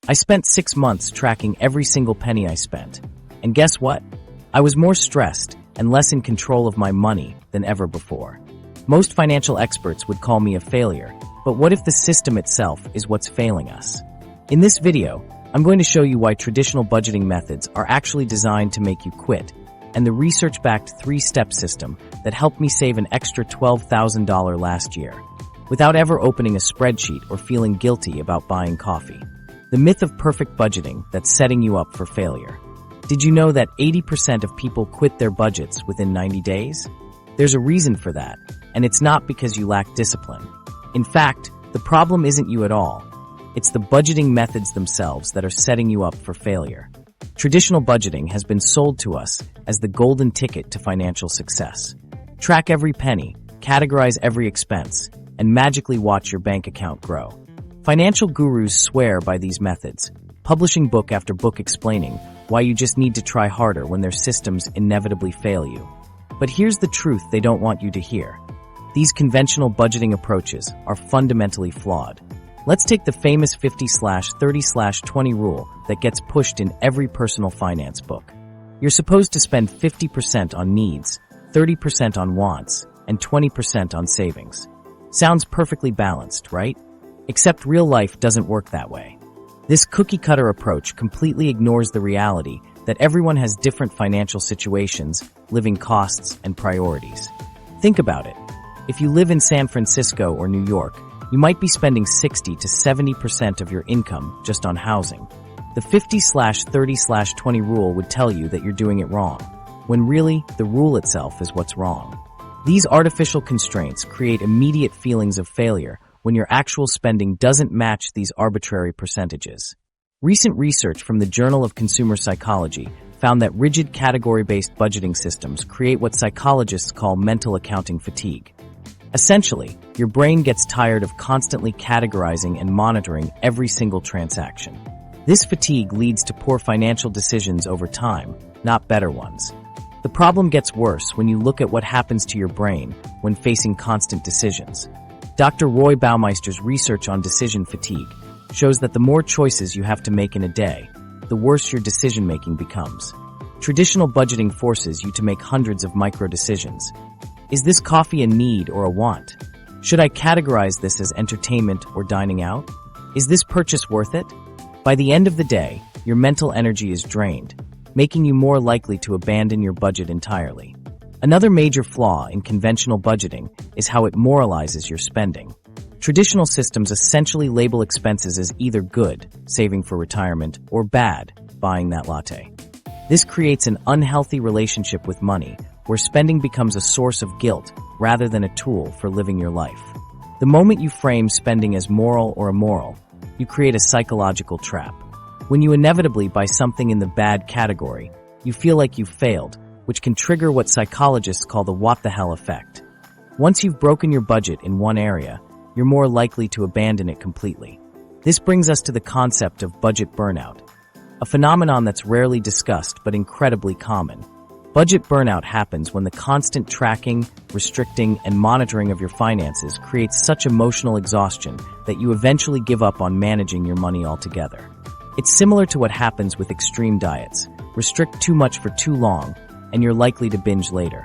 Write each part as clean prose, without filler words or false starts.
I spent 6 months tracking every single penny I spent. And guess what? I was more stressed and less in control of my money than ever before. Most financial experts would call me a failure, but what if the system itself is what's failing us? In this video, I'm going to show you why traditional budgeting methods are actually designed to make you quit, and the research-backed 3-step system that helped me save an extra $12,000 last year, without ever opening a spreadsheet or feeling guilty about buying coffee. The myth of perfect budgeting that's setting you up for failure. Did you know that 80% of people quit their budgets within 90 days? There's a reason for that, and it's not because you lack discipline. In fact, the problem isn't you at all. It's the budgeting methods themselves that are setting you up for failure. Traditional budgeting has been sold to us as the golden ticket to financial success. Track every penny, categorize every expense, and magically watch your bank account grow. Financial gurus swear by these methods, publishing book after book explaining why you just need to try harder when their systems inevitably fail you. But here's the truth they don't want you to hear. These conventional budgeting approaches are fundamentally flawed. Let's take the famous 50/30/20 rule that gets pushed in every personal finance book. You're supposed to spend 50% on needs, 30% on wants, and 20% on savings. Sounds perfectly balanced, right? Except real life doesn't work that way. This cookie-cutter approach completely ignores the reality that everyone has different financial situations, living costs, and priorities. Think about it. If you live in San Francisco or New York, you might be spending 60 to 70% of your income just on housing. The 50/30/20 rule would tell you that you're doing it wrong, when really, the rule itself is what's wrong. These artificial constraints create immediate feelings of failure when your actual spending doesn't match these arbitrary percentages. Recent research from the Journal of Consumer Psychology found that rigid category-based budgeting systems create what psychologists call mental accounting fatigue. Essentially, your brain gets tired of constantly categorizing and monitoring every single transaction. This fatigue leads to poor financial decisions over time, not better ones. The problem gets worse when you look at what happens to your brain when facing constant decisions. Dr. Roy Baumeister's research on decision fatigue shows that the more choices you have to make in a day, the worse your decision-making becomes. Traditional budgeting forces you to make hundreds of micro-decisions. Is this coffee a need or a want? Should I categorize this as entertainment or dining out? Is this purchase worth it? By the end of the day, your mental energy is drained, making you more likely to abandon your budget entirely. Another major flaw in conventional budgeting is how it moralizes your spending. Traditional systems essentially label expenses as either good, saving for retirement, or bad, buying that latte. This creates an unhealthy relationship with money, where spending becomes a source of guilt rather than a tool for living your life. The moment you frame spending as moral or immoral, you create a psychological trap. When you inevitably buy something in the bad category, you feel like you've failed, which can trigger what psychologists call the what the hell effect. Once you've broken your budget in one area, you're more likely to abandon it completely. This brings us to the concept of budget burnout, a phenomenon that's rarely discussed but incredibly common. Budget burnout happens when the constant tracking, restricting, and monitoring of your finances creates such emotional exhaustion that you eventually give up on managing your money altogether. It's similar to what happens with extreme diets. Restrict too much for too long, and you're likely to binge later.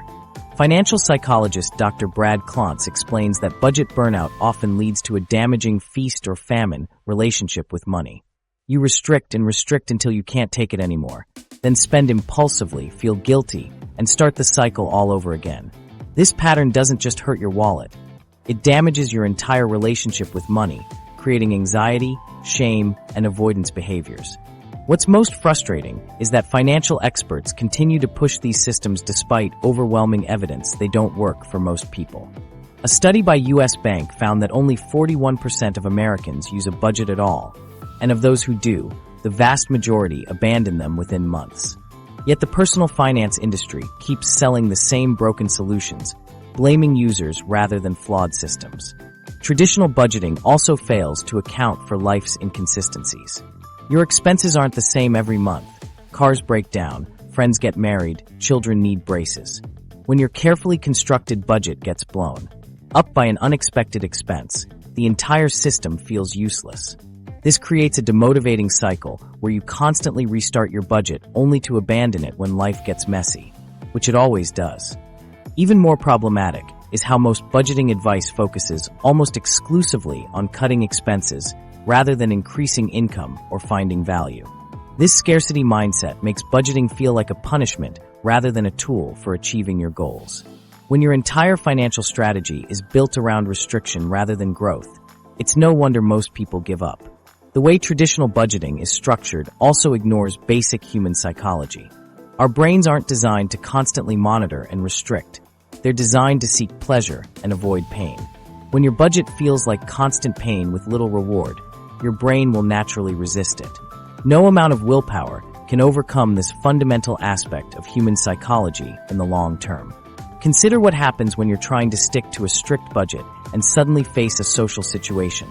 Financial psychologist Dr. Brad Klontz explains that budget burnout often leads to a damaging feast or famine relationship with money. You restrict and restrict until you can't take it anymore, then spend impulsively, feel guilty, and start the cycle all over again. This pattern doesn't just hurt your wallet. It damages your entire relationship with money, creating anxiety, shame, and avoidance behaviors. What's most frustrating is that financial experts continue to push these systems despite overwhelming evidence they don't work for most people. A study by US Bank found that only 41% of Americans use a budget at all, and of those who do, the vast majority abandon them within months. Yet the personal finance industry keeps selling the same broken solutions, blaming users rather than flawed systems. Traditional budgeting also fails to account for life's inconsistencies. Your expenses aren't the same every month. Cars break down, friends get married, children need braces. When your carefully constructed budget gets blown up by an unexpected expense, the entire system feels useless. This creates a demotivating cycle where you constantly restart your budget only to abandon it when life gets messy, which it always does. Even more problematic is how most budgeting advice focuses almost exclusively on cutting expenses rather than increasing income or finding value. This scarcity mindset makes budgeting feel like a punishment rather than a tool for achieving your goals. When your entire financial strategy is built around restriction rather than growth, it's no wonder most people give up. The way traditional budgeting is structured also ignores basic human psychology. Our brains aren't designed to constantly monitor and restrict. They're designed to seek pleasure and avoid pain. When your budget feels like constant pain with little reward, your brain will naturally resist it. No amount of willpower can overcome this fundamental aspect of human psychology in the long term. Consider what happens when you're trying to stick to a strict budget and suddenly face a social situation,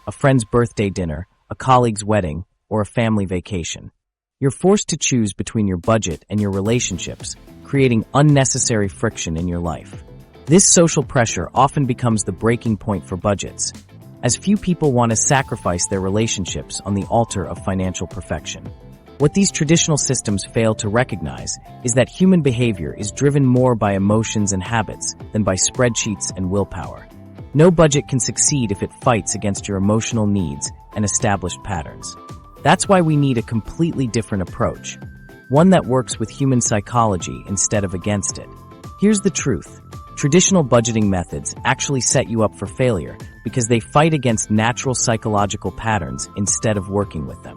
a friend's birthday dinner, a colleague's wedding, or a family vacation. You're forced to choose between your budget and your relationships, creating unnecessary friction in your life. This social pressure often becomes the breaking point for budgets, as few people want to sacrifice their relationships on the altar of financial perfection. What these traditional systems fail to recognize is that human behavior is driven more by emotions and habits than by spreadsheets and willpower. No budget can succeed if it fights against your emotional needs and established patterns. That's why we need a completely different approach, one that works with human psychology instead of against it. Here's the truth. Traditional budgeting methods actually set you up for failure because they fight against natural psychological patterns instead of working with them.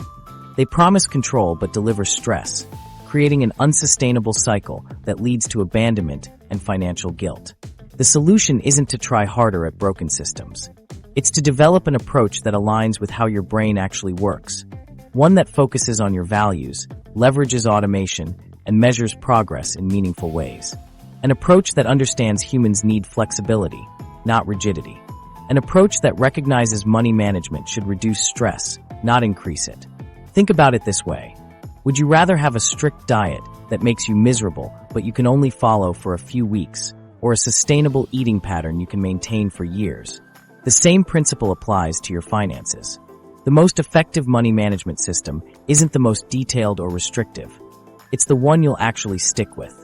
They promise control but deliver stress, creating an unsustainable cycle that leads to abandonment and financial guilt. The solution isn't to try harder at broken systems. It's to develop an approach that aligns with how your brain actually works, one that focuses on your values, leverages automation, and measures progress in meaningful ways. An approach that understands humans need flexibility, not rigidity. An approach that recognizes money management should reduce stress, not increase it. Think about it this way. Would you rather have a strict diet that makes you miserable but you can only follow for a few weeks, or a sustainable eating pattern you can maintain for years? The same principle applies to your finances. The most effective money management system isn't the most detailed or restrictive. It's the one you'll actually stick with.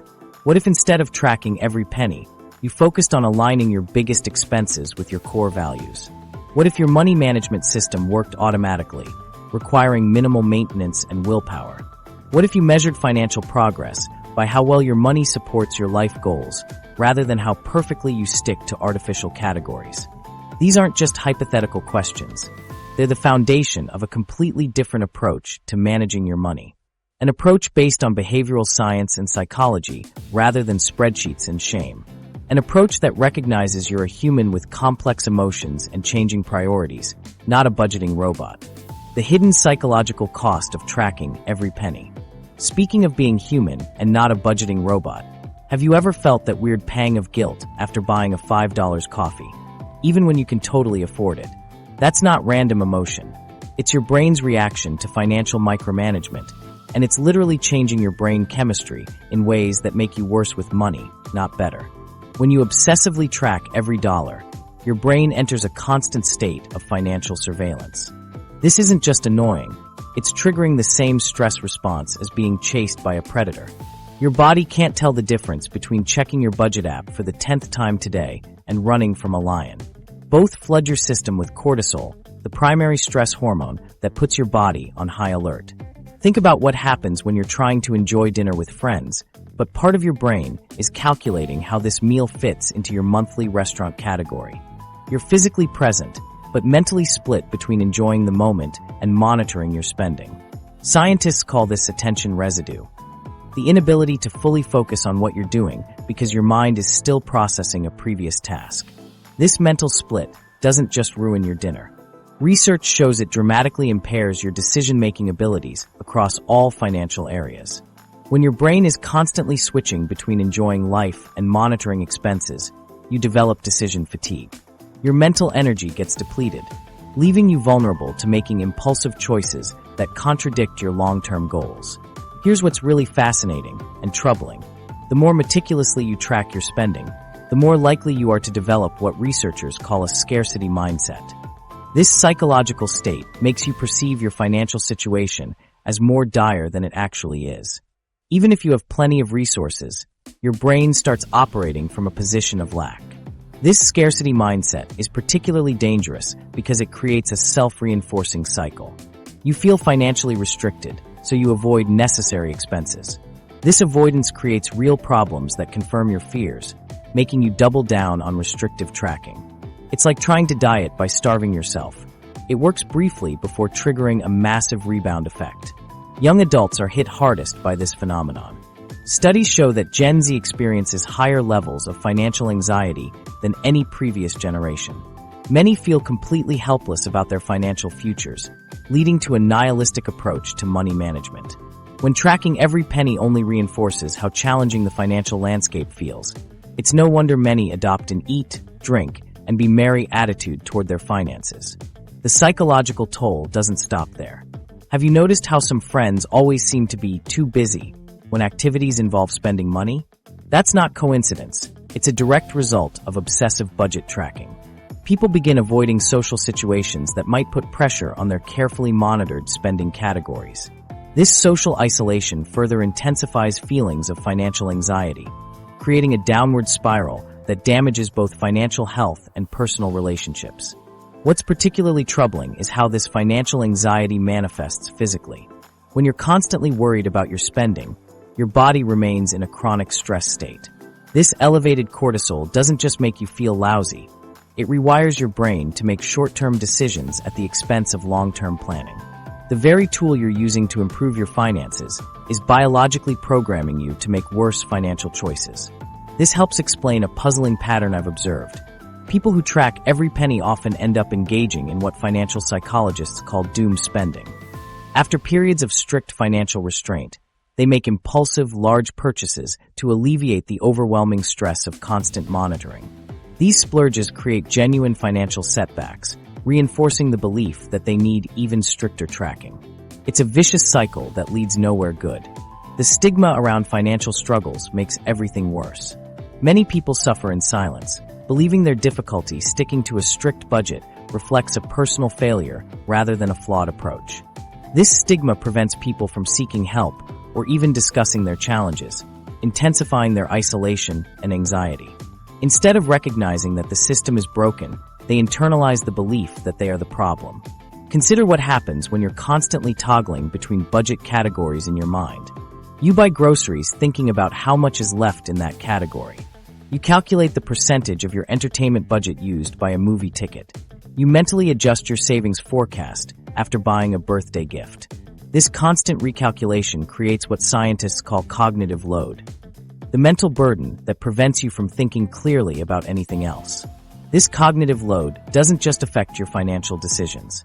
What if instead of tracking every penny, you focused on aligning your biggest expenses with your core values? What if your money management system worked automatically, requiring minimal maintenance and willpower? What if you measured financial progress by how well your money supports your life goals, rather than how perfectly you stick to artificial categories? These aren't just hypothetical questions. They're the foundation of a completely different approach to managing your money. An approach based on behavioral science and psychology rather than spreadsheets and shame. An approach that recognizes you're a human with complex emotions and changing priorities, not a budgeting robot. The hidden psychological cost of tracking every penny. Speaking of being human and not a budgeting robot, have you ever felt that weird pang of guilt after buying a $5 coffee, even when you can totally afford it? That's not random emotion. It's your brain's reaction to financial micromanagement, and it's literally changing your brain chemistry in ways that make you worse with money, not better. When you obsessively track every dollar, your brain enters a constant state of financial surveillance. This isn't just annoying, it's triggering the same stress response as being chased by a predator. Your body can't tell the difference between checking your budget app for the 10th time today and running from a lion. Both flood your system with cortisol, the primary stress hormone that puts your body on high alert. Think about what happens when you're trying to enjoy dinner with friends, but part of your brain is calculating how this meal fits into your monthly restaurant category. You're physically present, but mentally split between enjoying the moment and monitoring your spending. Scientists call this attention residue, the inability to fully focus on what you're doing because your mind is still processing a previous task. This mental split doesn't just ruin your dinner. Research shows it dramatically impairs your decision-making abilities across all financial areas. When your brain is constantly switching between enjoying life and monitoring expenses, you develop decision fatigue. Your mental energy gets depleted, leaving you vulnerable to making impulsive choices that contradict your long-term goals. Here's what's really fascinating and troubling. The more meticulously you track your spending, the more likely you are to develop what researchers call a scarcity mindset. This psychological state makes you perceive your financial situation as more dire than it actually is. Even if you have plenty of resources, your brain starts operating from a position of lack. This scarcity mindset is particularly dangerous because it creates a self-reinforcing cycle. You feel financially restricted, so you avoid necessary expenses. This avoidance creates real problems that confirm your fears, making you double down on restrictive tracking. It's like trying to diet by starving yourself. It works briefly before triggering a massive rebound effect. Young adults are hit hardest by this phenomenon. Studies show that Gen Z experiences higher levels of financial anxiety than any previous generation. Many feel completely helpless about their financial futures, leading to a nihilistic approach to money management. When tracking every penny only reinforces how challenging the financial landscape feels, it's no wonder many adopt an eat, drink, and be merry attitude toward their finances. The psychological toll doesn't stop there. Have you noticed how some friends always seem to be too busy when activities involve spending money? That's not coincidence. It's a direct result of obsessive budget tracking. People begin avoiding social situations that might put pressure on their carefully monitored spending categories. This social isolation further intensifies feelings of financial anxiety, creating a downward spiral that damages both financial health and personal relationships. What's particularly troubling is how this financial anxiety manifests physically. When you're constantly worried about your spending, your body remains in a chronic stress state. This elevated cortisol doesn't just make you feel lousy, it rewires your brain to make short-term decisions at the expense of long-term planning. The very tool you're using to improve your finances is biologically programming you to make worse financial choices. This helps explain a puzzling pattern I've observed. People who track every penny often end up engaging in what financial psychologists call doom spending. After periods of strict financial restraint, they make impulsive, large purchases to alleviate the overwhelming stress of constant monitoring. These splurges create genuine financial setbacks, reinforcing the belief that they need even stricter tracking. It's a vicious cycle that leads nowhere good. The stigma around financial struggles makes everything worse. Many people suffer in silence, believing their difficulty sticking to a strict budget reflects a personal failure rather than a flawed approach. This stigma prevents people from seeking help or even discussing their challenges, intensifying their isolation and anxiety. Instead of recognizing that the system is broken, they internalize the belief that they are the problem. Consider what happens when you're constantly toggling between budget categories in your mind. You buy groceries thinking about how much is left in that category. You calculate the percentage of your entertainment budget used by a movie ticket. You mentally adjust your savings forecast after buying a birthday gift. This constant recalculation creates what scientists call cognitive load, the mental burden that prevents you from thinking clearly about anything else. This cognitive load doesn't just affect your financial decisions.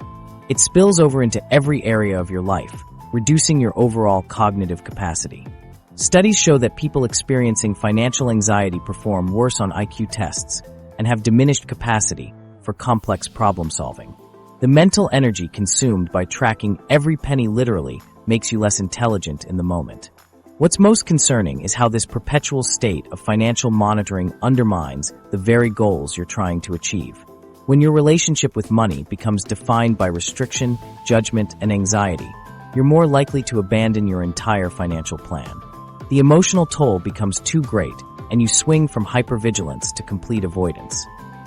It spills over into every area of your life, reducing your overall cognitive capacity. Studies show that people experiencing financial anxiety perform worse on IQ tests and have diminished capacity for complex problem solving. The mental energy consumed by tracking every penny literally makes you less intelligent in the moment. What's most concerning is how this perpetual state of financial monitoring undermines the very goals you're trying to achieve. When your relationship with money becomes defined by restriction, judgment, and anxiety, you're more likely to abandon your entire financial plan. The emotional toll becomes too great, and you swing from hypervigilance to complete avoidance.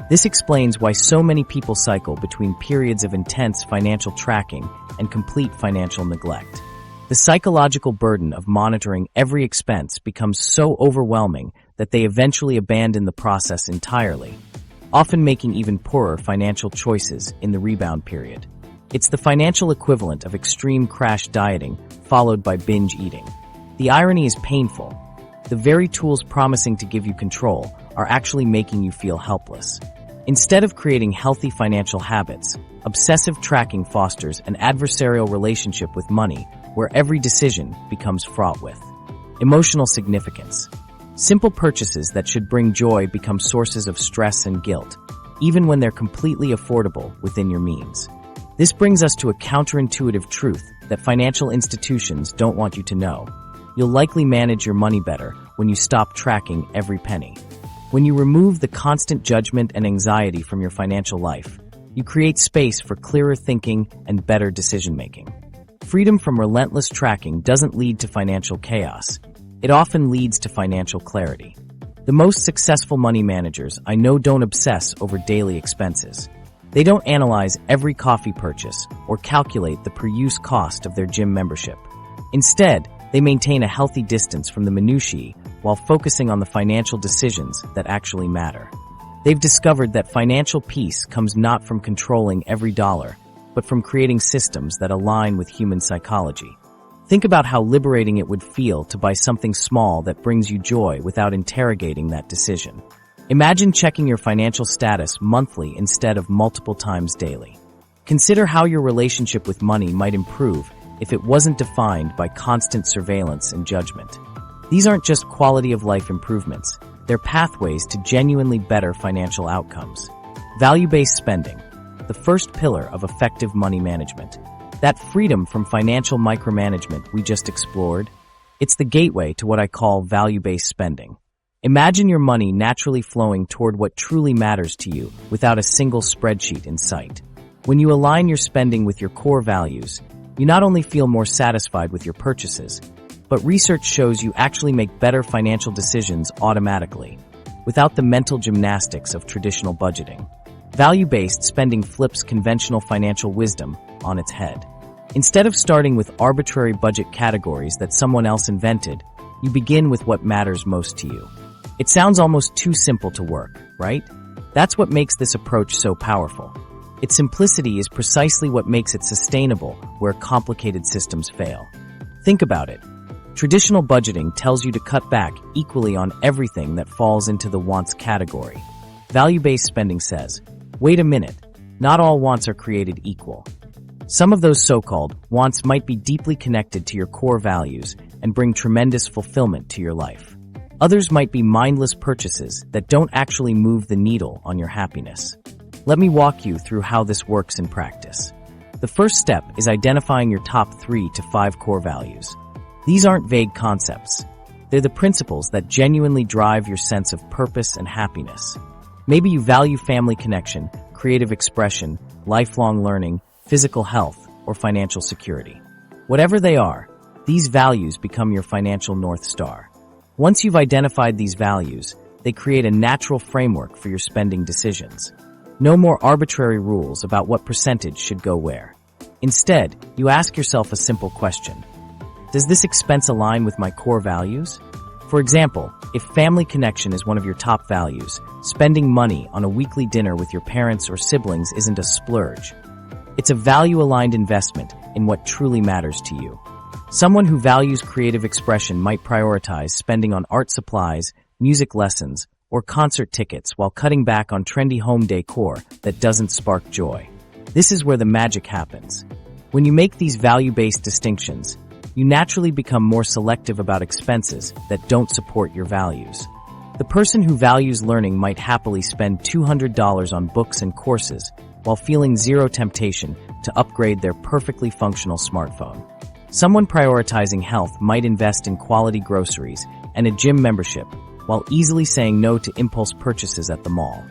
This explains why so many people cycle between periods of intense financial tracking and complete financial neglect. The psychological burden of monitoring every expense becomes so overwhelming that they eventually abandon the process entirely, often making even poorer financial choices in the rebound period. It's the financial equivalent of extreme crash dieting followed by binge eating. The irony is painful. The very tools promising to give you control are actually making you feel helpless. Instead of creating healthy financial habits, obsessive tracking fosters an adversarial relationship with money where every decision becomes fraught with emotional significance. Simple purchases that should bring joy become sources of stress and guilt, even when they're completely affordable within your means. This brings us to a counterintuitive truth that financial institutions don't want you to know. You'll likely manage your money better when you stop tracking every penny. When you remove the constant judgment and anxiety from your financial life, You create space for clearer thinking and better decision-making. Freedom from relentless tracking doesn't lead to financial chaos. It often leads to financial clarity. The most successful money managers I know don't obsess over daily expenses. They don't analyze every coffee purchase or calculate the per-use cost of their gym membership. Instead, they maintain a healthy distance from the minutiae while focusing on the financial decisions that actually matter. They've discovered that financial peace comes not from controlling every dollar, but from creating systems that align with human psychology. Think about how liberating it would feel to buy something small that brings you joy without interrogating that decision. Imagine checking your financial status monthly instead of multiple times daily. Consider how your relationship with money might improve if it wasn't defined by constant surveillance and judgment. These aren't just quality of life improvements. They're pathways to genuinely better financial outcomes. Value-based spending, the first pillar of effective money management. That freedom from financial micromanagement we just explored, it's the gateway to what I call value-based spending. Imagine your money naturally flowing toward what truly matters to you without a single spreadsheet in sight. When you align your spending with your core values, you not only feel more satisfied with your purchases, but research shows you actually make better financial decisions automatically, without the mental gymnastics of traditional budgeting. Value-based spending flips conventional financial wisdom on its head. Instead of starting with arbitrary budget categories that someone else invented, you begin with what matters most to you. It sounds almost too simple to work, right? That's what makes this approach so powerful. Its simplicity is precisely what makes it sustainable where complicated systems fail. Think about it. Traditional budgeting tells you to cut back equally on everything that falls into the wants category. Value-based spending says, wait a minute, not all wants are created equal. Some of those so-called wants might be deeply connected to your core values and bring tremendous fulfillment to your life. Others might be mindless purchases that don't actually move the needle on your happiness. Let me walk you through how this works in practice. The first step is identifying your top 3 to 5 core values. These aren't vague concepts. They're the principles that genuinely drive your sense of purpose and happiness. Maybe you value family connection, creative expression, lifelong learning, physical health, or financial security. Whatever they are, these values become your financial North Star. Once you've identified these values, they create a natural framework for your spending decisions. No more arbitrary rules about what percentage should go where. Instead, you ask yourself a simple question. Does this expense align with my core values? For example, if family connection is one of your top values, spending money on a weekly dinner with your parents or siblings isn't a splurge. It's a value-aligned investment in what truly matters to you. Someone who values creative expression might prioritize spending on art supplies, music lessons, or concert tickets while cutting back on trendy home decor that doesn't spark joy. This is where the magic happens. When you make these value-based distinctions, you naturally become more selective about expenses that don't support your values. The person who values learning might happily spend $200 on books and courses while feeling zero temptation to upgrade their perfectly functional smartphone. Someone prioritizing health might invest in quality groceries and a gym membership while easily saying no to impulse purchases at the mall.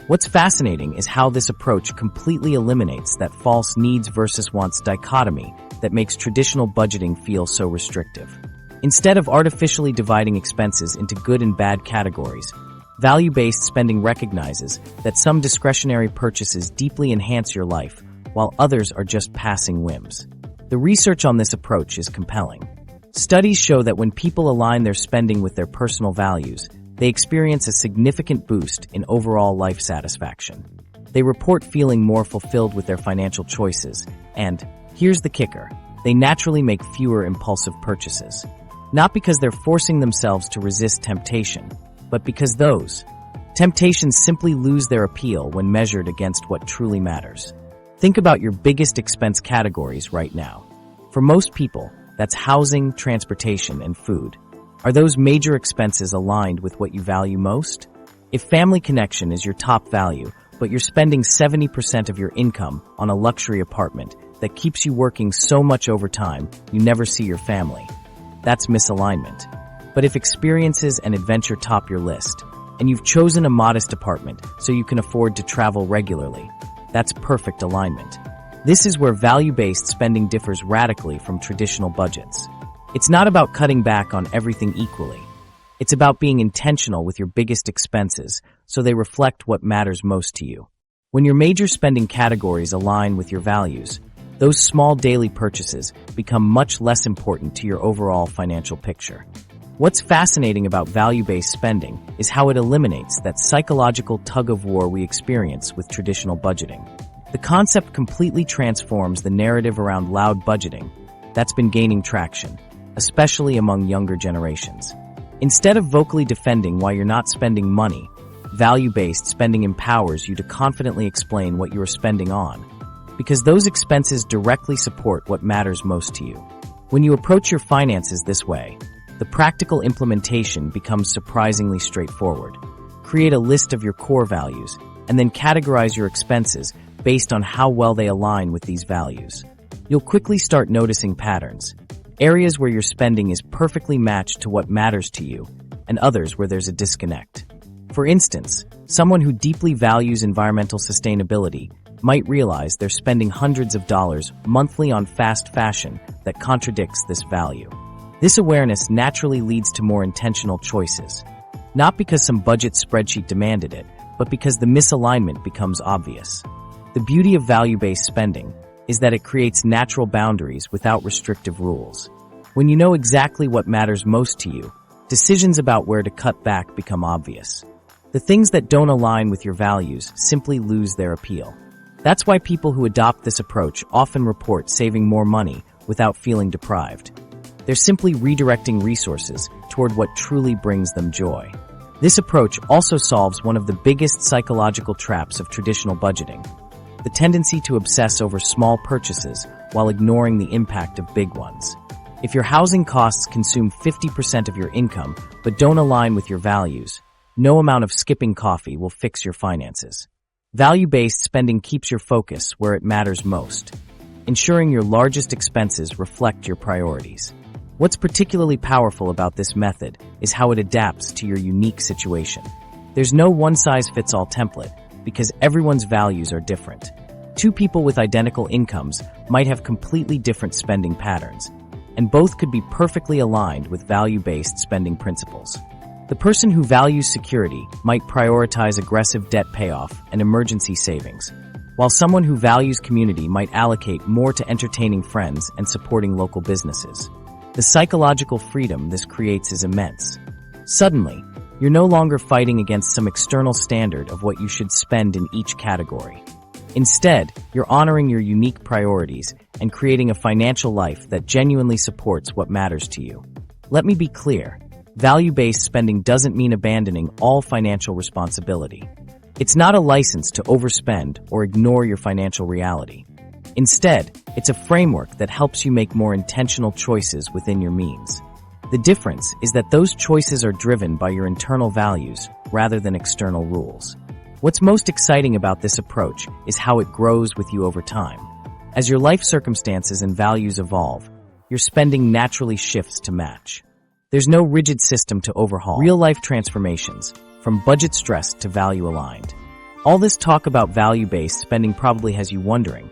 What's fascinating is how this approach completely eliminates that false needs versus wants dichotomy that makes traditional budgeting feel so restrictive. Instead of artificially dividing expenses into good and bad categories, value-based spending recognizes that some discretionary purchases deeply enhance your life, while others are just passing whims. The research on this approach is compelling. Studies show that when people align their spending with their personal values, they experience a significant boost in overall life satisfaction. They report feeling more fulfilled with their financial choices, and, here's the kicker, they naturally make fewer impulsive purchases. Not because they're forcing themselves to resist temptation, but because those temptations simply lose their appeal when measured against what truly matters. Think about your biggest expense categories right now. For most people, that's housing, transportation, and food. Are those major expenses aligned with what you value most? If family connection is your top value, but you're spending 70% of your income on a luxury apartment that keeps you working so much overtime you never see your family, that's misalignment. But if experiences and adventure top your list, and you've chosen a modest apartment so you can afford to travel regularly, That's perfect alignment. This is where value-based spending differs radically from traditional budgets. It's not about cutting back on everything equally. It's about being intentional with your biggest expenses so they reflect what matters most to you. When your major spending categories align with your values, those small daily purchases become much less important to your overall financial picture. What's fascinating about value-based spending is how it eliminates that psychological tug-of-war we experience with traditional budgeting. The concept completely transforms the narrative around loud budgeting that's been gaining traction, especially among younger generations. Instead of vocally defending why you're not spending money, value-based spending empowers you to confidently explain what you are spending on, because those expenses directly support what matters most to you. When you approach your finances this way, the practical implementation becomes surprisingly straightforward. Create a list of your core values, and then categorize your expenses based on how well they align with these values. You'll quickly start noticing patterns, areas where your spending is perfectly matched to what matters to you, and others where there's a disconnect. For instance, someone who deeply values environmental sustainability might realize they're spending hundreds of dollars monthly on fast fashion that contradicts this value. This awareness naturally leads to more intentional choices, not because some budget spreadsheet demanded it, but because the misalignment becomes obvious. The beauty of value-based spending is that it creates natural boundaries without restrictive rules. When you know exactly what matters most to you, decisions about where to cut back become obvious. The things that don't align with your values simply lose their appeal. That's why people who adopt this approach often report saving more money without feeling deprived. They're simply redirecting resources toward what truly brings them joy. This approach also solves one of the biggest psychological traps of traditional budgeting: the tendency to obsess over small purchases while ignoring the impact of big ones. If your housing costs consume 50% of your income but don't align with your values, no amount of skipping coffee will fix your finances. Value-based spending keeps your focus where it matters most, ensuring your largest expenses reflect your priorities. What's particularly powerful about this method is how it adapts to your unique situation. There's no one-size-fits-all template because everyone's values are different. Two people with identical incomes might have completely different spending patterns, and both could be perfectly aligned with value-based spending principles. The person who values security might prioritize aggressive debt payoff and emergency savings, while someone who values community might allocate more to entertaining friends and supporting local businesses. The psychological freedom this creates is immense. Suddenly, you're no longer fighting against some external standard of what you should spend in each category. Instead, you're honoring your unique priorities and creating a financial life that genuinely supports what matters to you. Let me be clear. Value-based spending doesn't mean abandoning all financial responsibility. It's not a license to overspend or ignore your financial reality. Instead, it's a framework that helps you make more intentional choices within your means. The difference is that those choices are driven by your internal values rather than external rules. What's most exciting about this approach is how it grows with you over time. As your life circumstances and values evolve, your spending naturally shifts to match. There's no rigid system to overhaul. Real-life transformations, from budget stressed to value-aligned. All this talk about value-based spending probably has you wondering,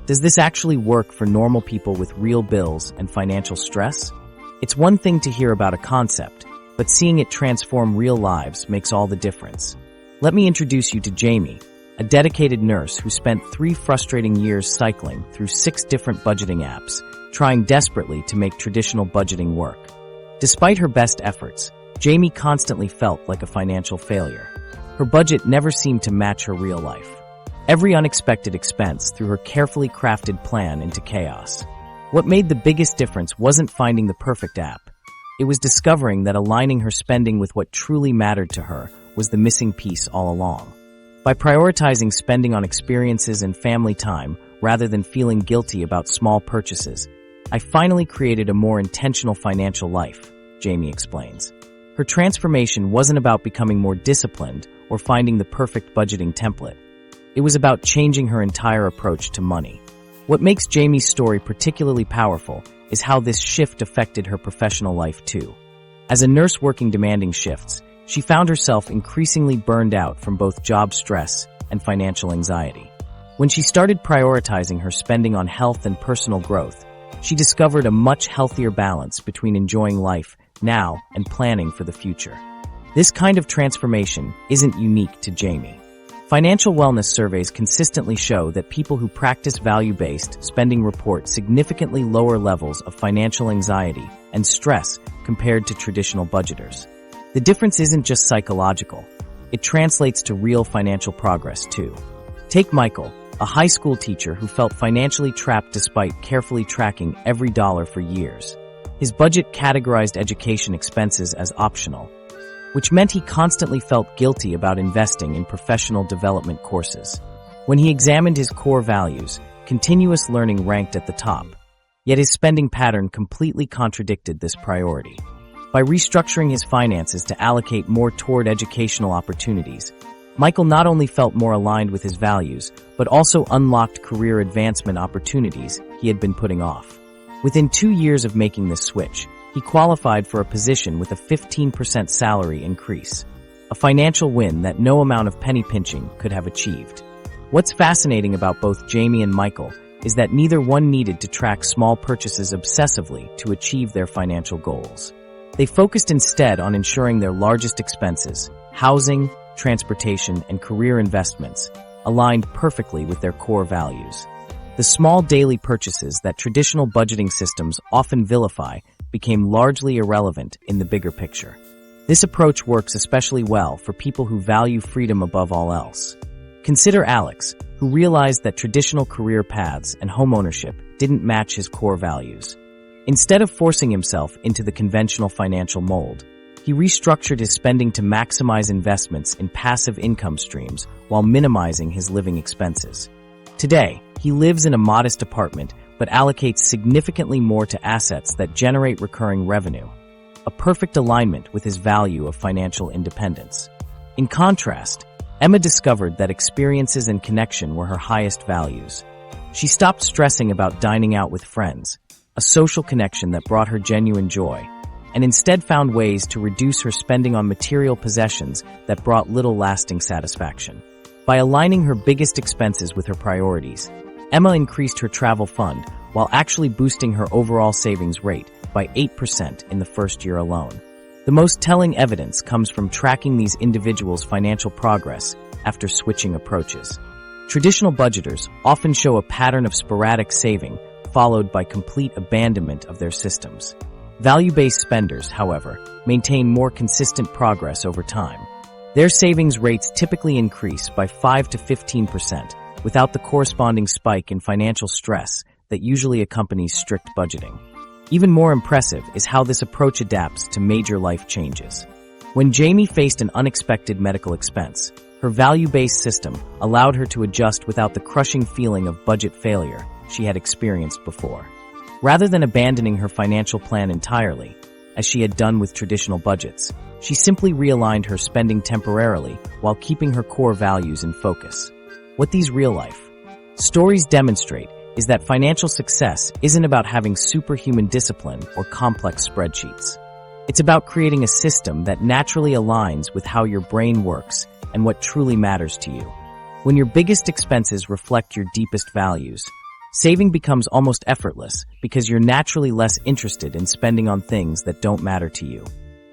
does this actually work for normal people with real bills and financial stress? It's one thing to hear about a concept, but seeing it transform real lives makes all the difference. Let me introduce you to Jamie, a dedicated nurse who spent 3 frustrating years cycling through 6 different budgeting apps, trying desperately to make traditional budgeting work. Despite her best efforts, Jamie constantly felt like a financial failure. Her budget never seemed to match her real life. Every unexpected expense threw her carefully crafted plan into chaos. What made the biggest difference wasn't finding the perfect app. It was discovering that aligning her spending with what truly mattered to her was the missing piece all along. By prioritizing spending on experiences and family time rather than feeling guilty about small purchases, I finally created a more intentional financial life, Jamie explains. Her transformation wasn't about becoming more disciplined or finding the perfect budgeting template. It was about changing her entire approach to money. What makes Jamie's story particularly powerful is how this shift affected her professional life too. As a nurse working demanding shifts, she found herself increasingly burned out from both job stress and financial anxiety. When she started prioritizing her spending on health and personal growth, she discovered a much healthier balance between enjoying life now and planning for the future. This kind of transformation isn't unique to Jamie. Financial wellness surveys consistently show that people who practice value-based spending report significantly lower levels of financial anxiety and stress compared to traditional budgeters. The difference isn't just psychological. It translates to real financial progress, too. Take Michael, a high school teacher who felt financially trapped despite carefully tracking every dollar for years. His budget categorized education expenses as optional, which meant he constantly felt guilty about investing in professional development courses. When he examined his core values, continuous learning ranked at the top, yet his spending pattern completely contradicted this priority. By restructuring his finances to allocate more toward educational opportunities, Michael not only felt more aligned with his values, but also unlocked career advancement opportunities he had been putting off. Within 2 years of making this switch, he qualified for a position with a 15% salary increase, a financial win that no amount of penny pinching could have achieved. What's fascinating about both Jamie and Michael is that neither one needed to track small purchases obsessively to achieve their financial goals. They focused instead on ensuring their largest expenses, housing, transportation, and career investments, aligned perfectly with their core values. The small daily purchases that traditional budgeting systems often vilify became largely irrelevant in the bigger picture. This approach works especially well for people who value freedom above all else. Consider Alex, who realized that traditional career paths and homeownership didn't match his core values. Instead of forcing himself into the conventional financial mold, he restructured his spending to maximize investments in passive income streams while minimizing his living expenses. Today, he lives in a modest apartment but allocates significantly more to assets that generate recurring revenue, a perfect alignment with his value of financial independence. In contrast, Emma discovered that experiences and connection were her highest values. She stopped stressing about dining out with friends, a social connection that brought her genuine joy, and instead found ways to reduce her spending on material possessions that brought little lasting satisfaction. By aligning her biggest expenses with her priorities, Emma increased her travel fund while actually boosting her overall savings rate by 8% in the first year alone. The most telling evidence comes from tracking these individuals' financial progress after switching approaches. Traditional budgeters often show a pattern of sporadic saving followed by complete abandonment of their systems. Value-based spenders, however, maintain more consistent progress over time. Their savings rates typically increase by 5 to 15%, without the corresponding spike in financial stress that usually accompanies strict budgeting. Even more impressive is how this approach adapts to major life changes. When Jamie faced an unexpected medical expense, her value-based system allowed her to adjust without the crushing feeling of budget failure she had experienced before. Rather than abandoning her financial plan entirely, as she had done with traditional budgets, she simply realigned her spending temporarily while keeping her core values in focus. What these real-life stories demonstrate is that financial success isn't about having superhuman discipline or complex spreadsheets. It's about creating a system that naturally aligns with how your brain works and what truly matters to you. When your biggest expenses reflect your deepest values, saving becomes almost effortless because you're naturally less interested in spending on things that don't matter to you.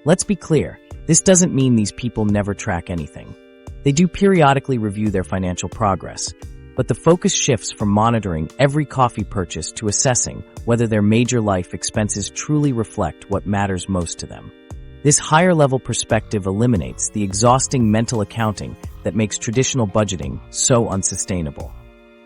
Let's be clear, this doesn't mean these people never track anything. They do periodically review their financial progress, but the focus shifts from monitoring every coffee purchase to assessing whether their major life expenses truly reflect what matters most to them. This higher-level perspective eliminates the exhausting mental accounting that makes traditional budgeting so unsustainable.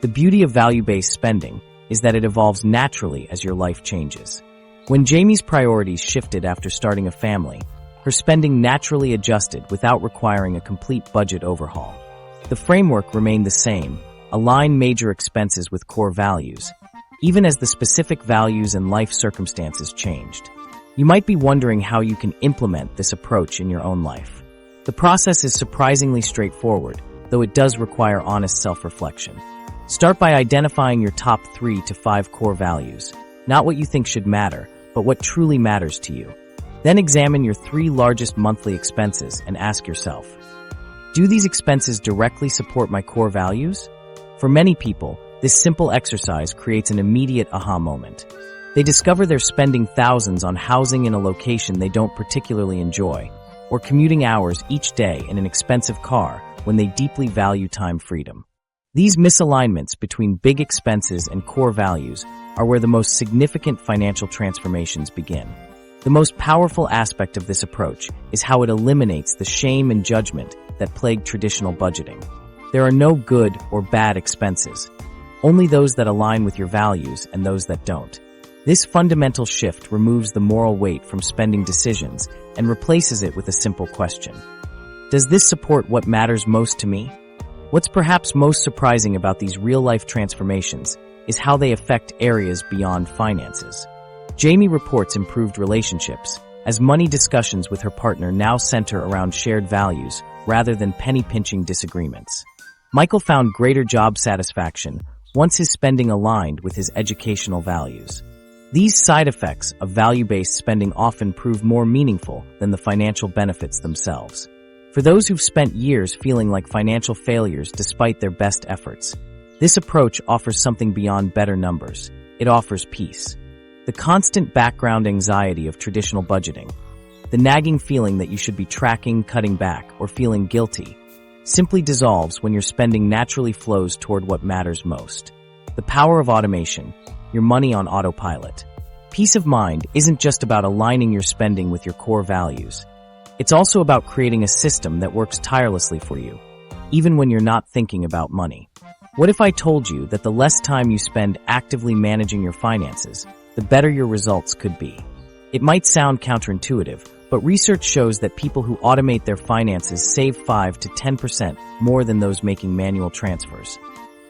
The beauty of value-based spending is that it evolves naturally as your life changes. When Jamie's priorities shifted after starting a family, her spending naturally adjusted without requiring a complete budget overhaul. The framework remained the same: align major expenses with core values, even as the specific values and life circumstances changed. You might be wondering how you can implement this approach in your own life. The process is surprisingly straightforward, though it does require honest self-reflection. Start by identifying your top 3 to 5 core values, not what you think should matter, but what truly matters to you. Then examine your 3 largest monthly expenses and ask yourself, do these expenses directly support my core values? For many people, this simple exercise creates an immediate aha moment. They discover they're spending thousands on housing in a location they don't particularly enjoy, or commuting hours each day in an expensive car when they deeply value time freedom. These misalignments between big expenses and core values are where the most significant financial transformations begin. The most powerful aspect of this approach is how it eliminates the shame and judgment that plague traditional budgeting. There are no good or bad expenses, only those that align with your values and those that don't. This fundamental shift removes the moral weight from spending decisions and replaces it with a simple question. Does this support what matters most to me? What's perhaps most surprising about these real-life transformations is how they affect areas beyond finances. Jamie reports improved relationships, as money discussions with her partner now center around shared values rather than penny-pinching disagreements. Michael found greater job satisfaction once his spending aligned with his educational values. These side effects of value-based spending often prove more meaningful than the financial benefits themselves. For those who've spent years feeling like financial failures despite their best efforts, this approach offers something beyond better numbers. It offers peace. The constant background anxiety of traditional budgeting, the nagging feeling that you should be tracking, cutting back, or feeling guilty, simply dissolves when your spending naturally flows toward what matters most. The power of automation, your money on autopilot. Peace of mind isn't just about aligning your spending with your core values. It's also about creating a system that works tirelessly for you, even when you're not thinking about money. What if I told you that the less time you spend actively managing your finances, the better your results could be? It might sound counterintuitive, but research shows that people who automate their finances save 5 to 10% more than those making manual transfers.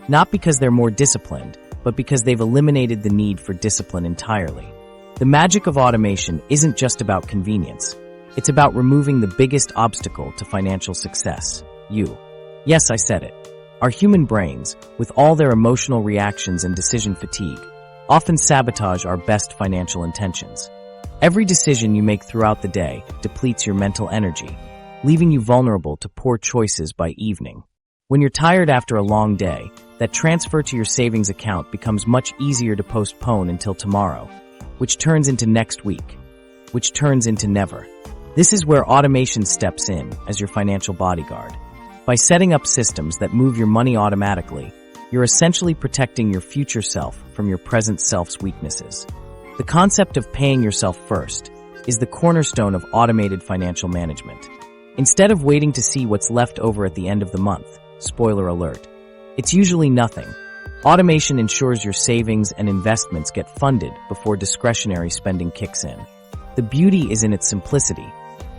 Not because they're more disciplined, but because they've eliminated the need for discipline entirely. The magic of automation isn't just about convenience. It's about removing the biggest obstacle to financial success, you. Yes, I said it. Our human brains, with all their emotional reactions and decision fatigue, often sabotage our best financial intentions. Every decision you make throughout the day depletes your mental energy, leaving you vulnerable to poor choices by evening. When you're tired after a long day, that transfer to your savings account becomes much easier to postpone until tomorrow, which turns into next week, which turns into never. This is where automation steps in as your financial bodyguard. By setting up systems that move your money automatically, you're essentially protecting your future self from your present self's weaknesses. The concept of paying yourself first is the cornerstone of automated financial management. Instead of waiting to see what's left over at the end of the month, spoiler alert, it's usually nothing. Automation ensures your savings and investments get funded before discretionary spending kicks in. The beauty is in its simplicity.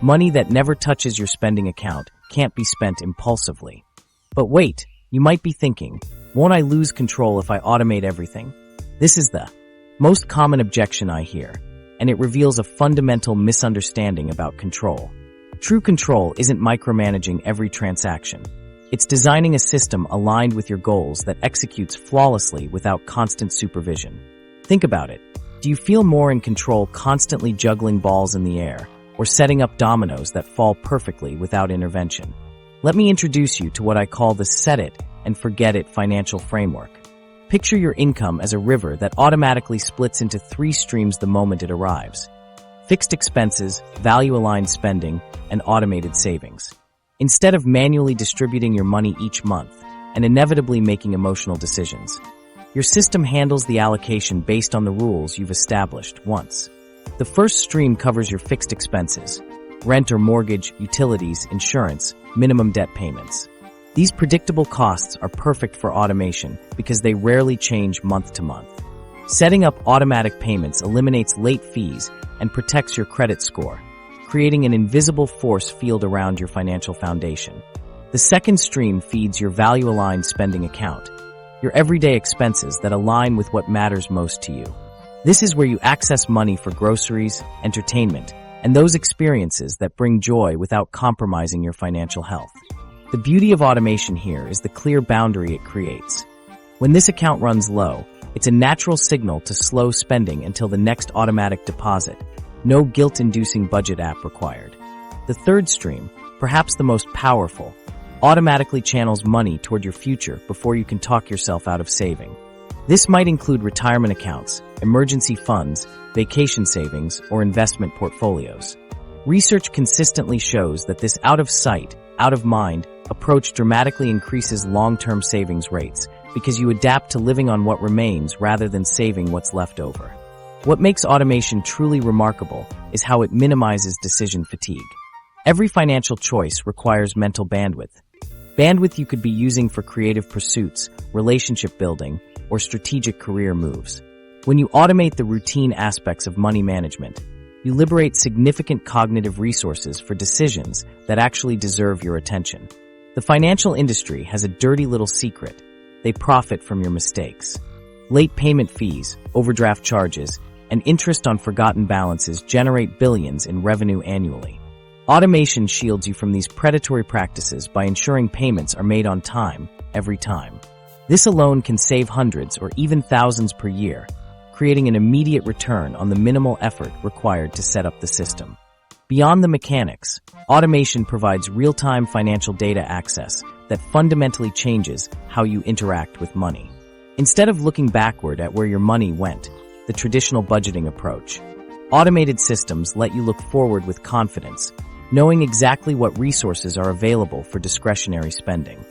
Money that never touches your spending account can't be spent impulsively. But wait, you might be thinking, won't I lose control if I automate everything? This is the most common objection I hear, and it reveals a fundamental misunderstanding about control. True control isn't micromanaging every transaction. It's designing a system aligned with your goals that executes flawlessly without constant supervision. Think about it. Do you feel more in control constantly juggling balls in the air, or setting up dominoes that fall perfectly without intervention? Let me introduce you to what I call the set it and forget it financial framework. Picture your income as a river that automatically splits into 3 streams the moment it arrives: fixed expenses, value-aligned spending, and automated savings. Instead of manually distributing your money each month and inevitably making emotional decisions, your system handles the allocation based on the rules you've established once. The first stream covers your fixed expenses: rent or mortgage, utilities, insurance, minimum debt payments. These predictable costs are perfect for automation because they rarely change month to month. Setting up automatic payments eliminates late fees and protects your credit score, creating an invisible force field around your financial foundation. The second stream feeds your value-aligned spending account, your everyday expenses that align with what matters most to you. This is where you access money for groceries, entertainment, and those experiences that bring joy without compromising your financial health. The beauty of automation here is the clear boundary it creates. When this account runs low, it's a natural signal to slow spending until the next automatic deposit. No guilt-inducing budget app required. The third stream, perhaps the most powerful, automatically channels money toward your future before you can talk yourself out of saving. This might include retirement accounts, emergency funds, vacation savings, or investment portfolios. Research consistently shows that this out-of-sight, out-of-mind approach dramatically increases long-term savings rates because you adapt to living on what remains rather than saving what's left over. What makes automation truly remarkable is how it minimizes decision fatigue. Every financial choice requires mental bandwidth. Bandwidth you could be using for creative pursuits, relationship building, or strategic career moves. When you automate the routine aspects of money management, you liberate significant cognitive resources for decisions that actually deserve your attention. The financial industry has a dirty little secret. They profit from your mistakes. Late payment fees, overdraft charges, and interest on forgotten balances generate billions in revenue annually. Automation shields you from these predatory practices by ensuring payments are made on time, every time. This alone can save hundreds or even thousands per year, creating an immediate return on the minimal effort required to set up the system. Beyond the mechanics, automation provides real-time financial data access that fundamentally changes how you interact with money. Instead of looking backward at where your money went, the traditional budgeting approach, automated systems let you look forward with confidence, knowing exactly what resources are available for discretionary spending.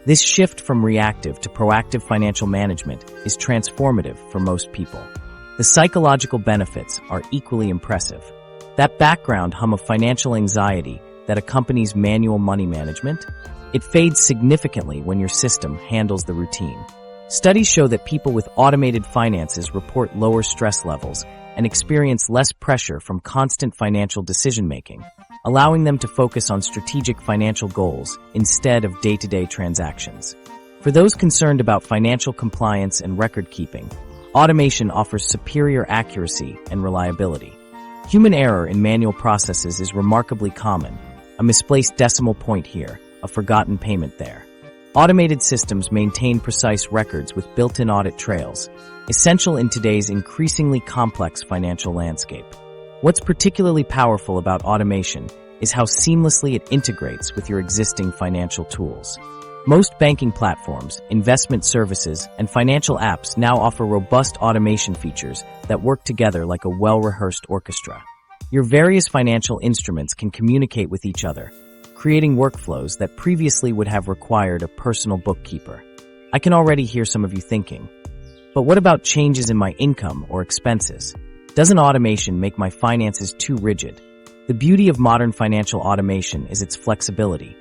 This shift from reactive to proactive financial management is transformative for most people. The psychological benefits are equally impressive. That background hum of financial anxiety that accompanies manual money management, it fades significantly when your system handles the routine. Studies show that people with automated finances report lower stress levels and experience less pressure from constant financial decision-making, allowing them to focus on strategic financial goals instead of day-to-day transactions. For those concerned about financial compliance and record-keeping, automation offers superior accuracy and reliability. Human error in manual processes is remarkably common. A misplaced decimal point here, a forgotten payment there. Automated systems maintain precise records with built-in audit trails, essential in today's increasingly complex financial landscape. What's particularly powerful about automation is how seamlessly it integrates with your existing financial tools. Most banking platforms, investment services, and financial apps now offer robust automation features that work together like a well-rehearsed orchestra. Your various financial instruments can communicate with each other, creating workflows that previously would have required a personal bookkeeper. I can already hear some of you thinking, but what about changes in my income or expenses? Doesn't automation make my finances too rigid? The beauty of modern financial automation is its flexibility.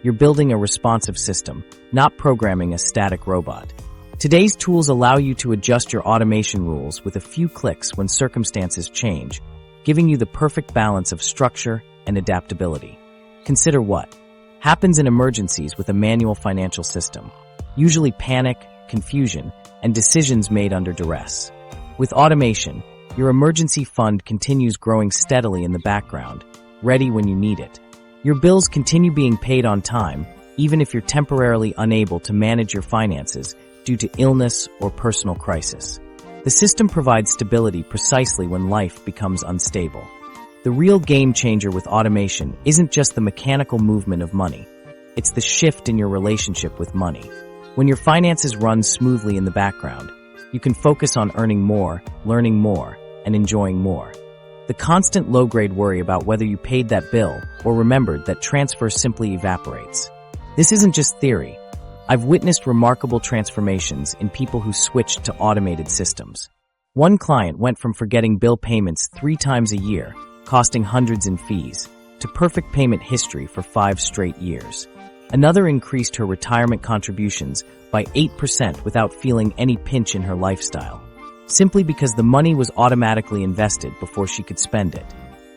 You're building a responsive system, not programming a static robot. Today's tools allow you to adjust your automation rules with a few clicks when circumstances change, giving you the perfect balance of structure and adaptability. Consider what happens in emergencies with a manual financial system. Usually panic, confusion, and decisions made under duress. With automation, your emergency fund continues growing steadily in the background, ready when you need it. Your bills continue being paid on time, even if you're temporarily unable to manage your finances due to illness or personal crisis. The system provides stability precisely when life becomes unstable. The real game changer with automation isn't just the mechanical movement of money. It's the shift in your relationship with money. When your finances run smoothly in the background, you can focus on earning more, learning more, and enjoying more. The constant low-grade worry about whether you paid that bill or remembered that transfer simply evaporates. This isn't just theory. I've witnessed remarkable transformations in people who switched to automated systems. One client went from forgetting bill payments 3 times a year, costing hundreds in fees, to perfect payment history for 5 straight years. Another increased her retirement contributions by 8% without feeling any pinch in her lifestyle, simply because the money was automatically invested before she could spend it.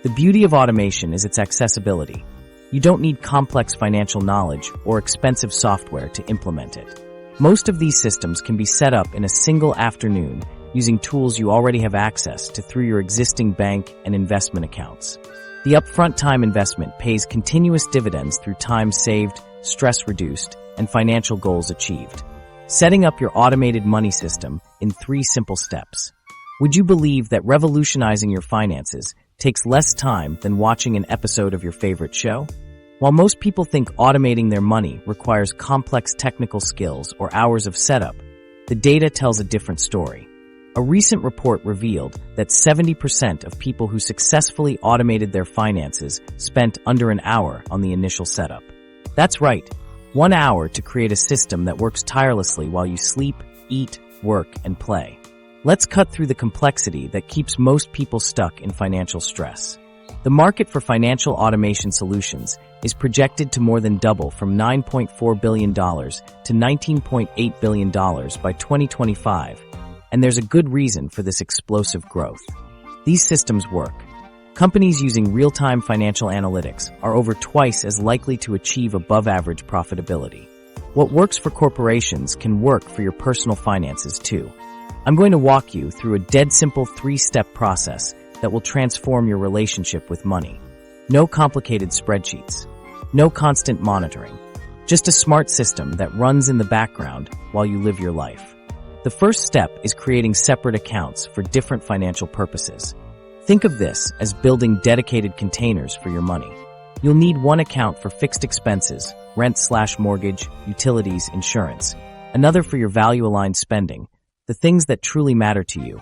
The beauty of automation is its accessibility. You don't need complex financial knowledge or expensive software to implement it. Most of these systems can be set up in a single afternoon using tools you already have access to through your existing bank and investment accounts. The upfront time investment pays continuous dividends through time saved, stress reduced, and financial goals achieved. Setting up your automated money system in 3 simple steps. Would you believe that revolutionizing your finances takes less time than watching an episode of your favorite show? While most people think automating their money requires complex technical skills or hours of setup, the data tells a different story. A recent report revealed that 70% of people who successfully automated their finances spent under an hour on the initial setup. That's right, 1 hour to create a system that works tirelessly while you sleep, eat, work, and play. Let's cut through the complexity that keeps most people stuck in financial stress. The market for financial automation solutions is projected to more than double from $9.4 billion to $19.8 billion by 2025, and there's a good reason for this explosive growth. These systems work. Companies using real-time financial analytics are over twice as likely to achieve above-average profitability. What works for corporations can work for your personal finances too. I'm going to walk you through a dead simple 3-step process that will transform your relationship with money. No complicated spreadsheets. No constant monitoring. Just a smart system that runs in the background while you live your life. The first step is creating separate accounts for different financial purposes. Think of this as building dedicated containers for your money. You'll need one account for fixed expenses, rent/mortgage, utilities, insurance, another for your value-aligned spending, the things that truly matter to you,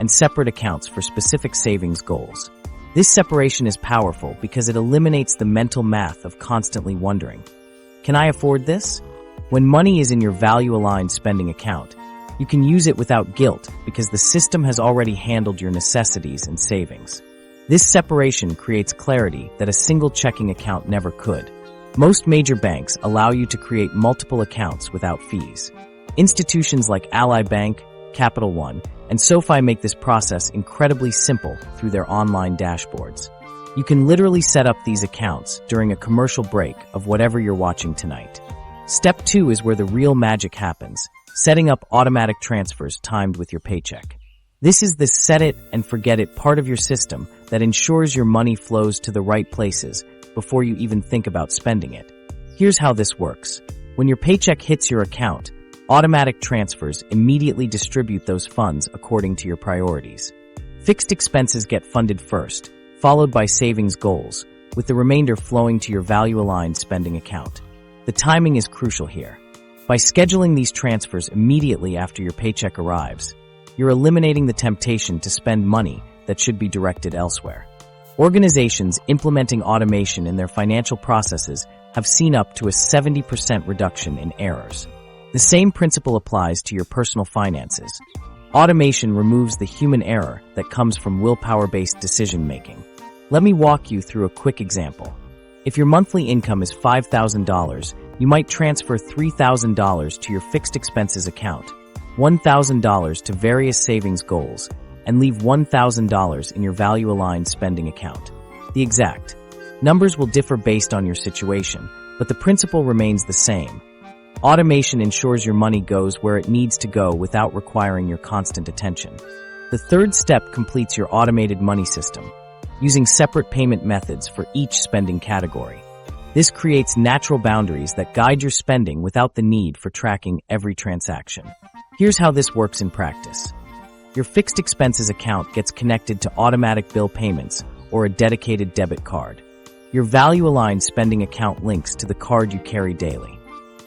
and separate accounts for specific savings goals. This separation is powerful because it eliminates the mental math of constantly wondering, can I afford this? When money is in your value-aligned spending account, you can use it without guilt because the system has already handled your necessities and savings. This separation creates clarity that a single checking account never could. Most major banks allow you to create multiple accounts without fees. Institutions like Ally Bank, Capital One, and SoFi make this process incredibly simple through their online dashboards. You can literally set up these accounts during a commercial break of whatever you're watching tonight. Step 2 is where the real magic happens, setting up automatic transfers timed with your paycheck. This is the set it and forget it part of your system that ensures your money flows to the right places before you even think about spending it. Here's how this works. When your paycheck hits your account, automatic transfers immediately distribute those funds according to your priorities. Fixed expenses get funded first, followed by savings goals, with the remainder flowing to your value-aligned spending account. The timing is crucial here. By scheduling these transfers immediately after your paycheck arrives, you're eliminating the temptation to spend money that should be directed elsewhere. Organizations implementing automation in their financial processes have seen up to a 70% reduction in errors. The same principle applies to your personal finances. Automation removes the human error that comes from willpower-based decision-making. Let me walk you through a quick example. If your monthly income is $5,000, you might transfer $3,000 to your fixed expenses account, $1,000 to various savings goals, and leave $1,000 in your value-aligned spending account. The exact numbers will differ based on your situation, but the principle remains the same. Automation ensures your money goes where it needs to go without requiring your constant attention. The third step completes your automated money system, using separate payment methods for each spending category. This creates natural boundaries that guide your spending without the need for tracking every transaction. Here's how this works in practice. Your fixed expenses account gets connected to automatic bill payments or a dedicated debit card. Your value-aligned spending account links to the card you carry daily.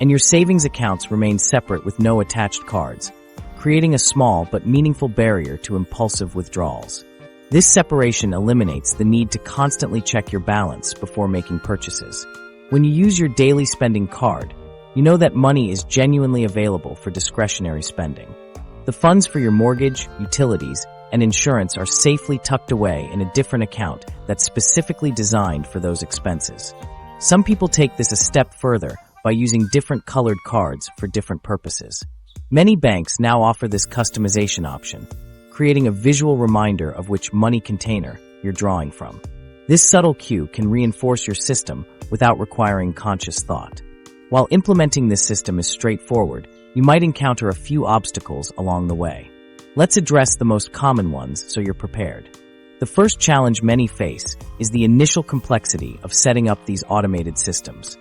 And your savings accounts remain separate with no attached cards, creating a small but meaningful barrier to impulsive withdrawals. This separation eliminates the need to constantly check your balance before making purchases. When you use your daily spending card, you know that money is genuinely available for discretionary spending. The funds for your mortgage, utilities, and insurance are safely tucked away in a different account that's specifically designed for those expenses. Some people take this a step further by using different colored cards for different purposes. Many banks now offer this customization option, creating a visual reminder of which money container you're drawing from. This subtle cue can reinforce your system without requiring conscious thought. While implementing this system is straightforward, you might encounter a few obstacles along the way. Let's address the most common ones so you're prepared. The first challenge many face is the initial complexity of setting up these automated systems.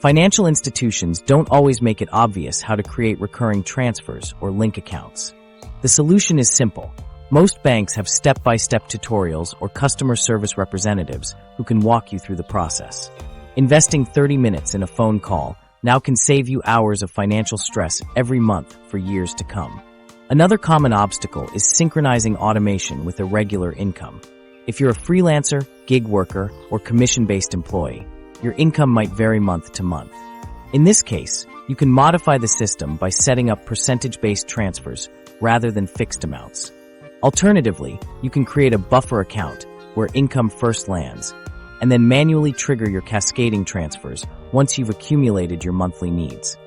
Financial institutions don't always make it obvious how to create recurring transfers or link accounts. The solution is simple. Most banks have step-by-step tutorials or customer service representatives who can walk you through the process. Investing 30 minutes in a phone call now can save you hours of financial stress every month for years to come. Another common obstacle is synchronizing automation with a regular income. If you're a freelancer, gig worker, or commission-based employee, your income might vary month to month. In this case, you can modify the system by setting up percentage-based transfers rather than fixed amounts. Alternatively, you can create a buffer account where income first lands, and then manually trigger your cascading transfers once you've accumulated your monthly needs.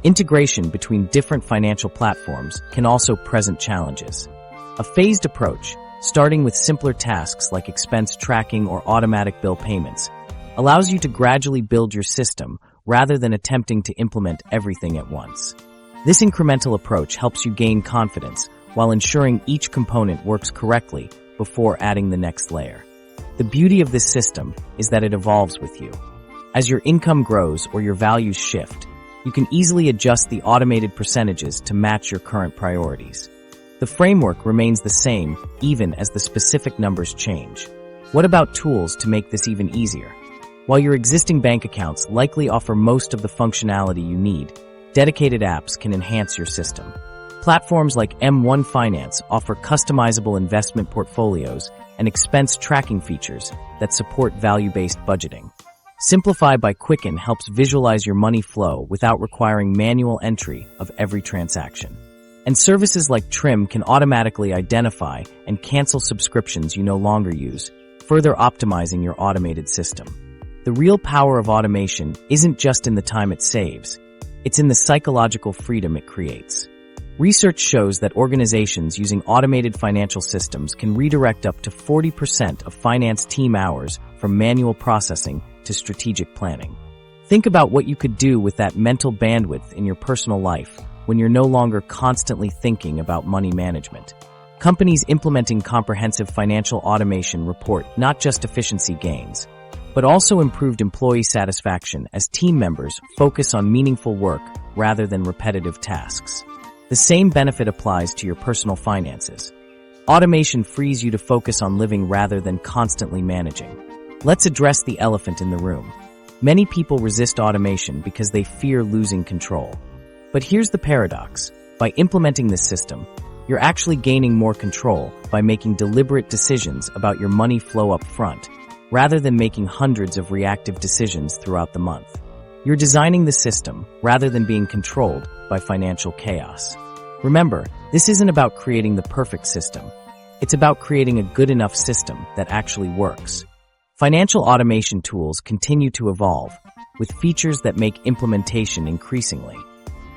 Integration between different financial platforms can also present challenges. A phased approach, starting with simpler tasks like expense tracking or automatic bill payments, allows you to gradually build your system rather than attempting to implement everything at once. This incremental approach helps you gain confidence while ensuring each component works correctly before adding the next layer. The beauty of this system is that it evolves with you. As your income grows or your values shift, you can easily adjust the automated percentages to match your current priorities. The framework remains the same even as the specific numbers change. What about tools to make this even easier? While your existing bank accounts likely offer most of the functionality you need, dedicated apps can enhance your system. Platforms like M1 Finance offer customizable investment portfolios and expense tracking features that support value-based budgeting. Simplify by Quicken helps visualize your money flow without requiring manual entry of every transaction. And services like Trim can automatically identify and cancel subscriptions you no longer use, further optimizing your automated system. The real power of automation isn't just in the time it saves, it's in the psychological freedom it creates. Research shows that organizations using automated financial systems can redirect up to 40% of finance team hours from manual processing to strategic planning. Think about what you could do with that mental bandwidth in your personal life when you're no longer constantly thinking about money management. Companies implementing comprehensive financial automation report not just efficiency gains, but also improved employee satisfaction as team members focus on meaningful work rather than repetitive tasks. The same benefit applies to your personal finances. Automation frees you to focus on living rather than constantly managing. Let's address the elephant in the room. Many people resist automation because they fear losing control. But here's the paradox. By implementing this system, you're actually gaining more control by making deliberate decisions about your money flow up front, rather than making hundreds of reactive decisions throughout the month. You're designing the system rather than being controlled by financial chaos. Remember, this isn't about creating the perfect system. It's about creating a good enough system that actually works. Financial automation tools continue to evolve, with features that make implementation increasingly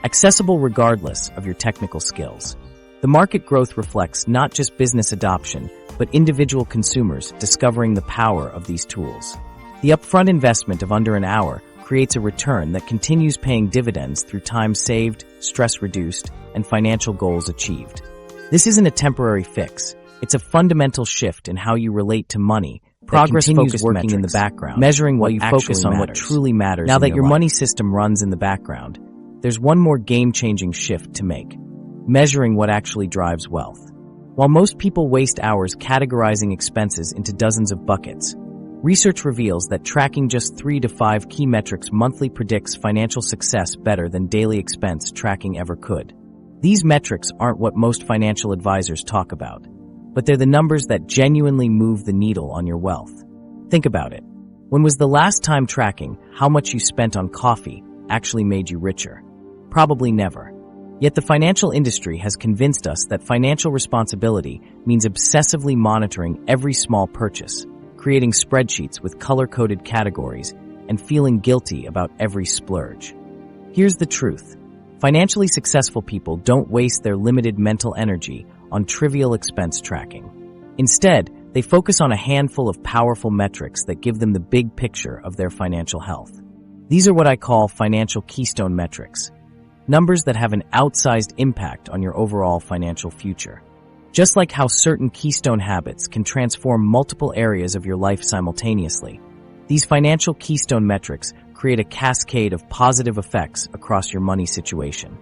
accessible regardless of your technical skills. The market growth reflects not just business adoption, but individual consumers discovering the power of these tools. The upfront investment of under an hour creates a return that continues paying dividends through time saved, stress reduced, and financial goals achieved. This isn't a temporary fix. It's a fundamental shift in how you relate to money. Progress-focused working in the background, measuring what you focus on what truly matters. Now that your money system runs in the background, there's one more game-changing shift to make: measuring what actually drives wealth. While most people waste hours categorizing expenses into dozens of buckets, research reveals that tracking just 3 to 5 key metrics monthly predicts financial success better than daily expense tracking ever could. These metrics aren't what most financial advisors talk about, but they're the numbers that genuinely move the needle on your wealth. Think about it. When was the last time tracking how much you spent on coffee actually made you richer? Probably never. Yet the financial industry has convinced us that financial responsibility means obsessively monitoring every small purchase, creating spreadsheets with color-coded categories, and feeling guilty about every splurge. Here's the truth. Financially successful people don't waste their limited mental energy on trivial expense tracking. Instead, they focus on a handful of powerful metrics that give them the big picture of their financial health. These are what I call financial keystone metrics, numbers that have an outsized impact on your overall financial future. Just like how certain keystone habits can transform multiple areas of your life simultaneously, these financial keystone metrics create a cascade of positive effects across your money situation.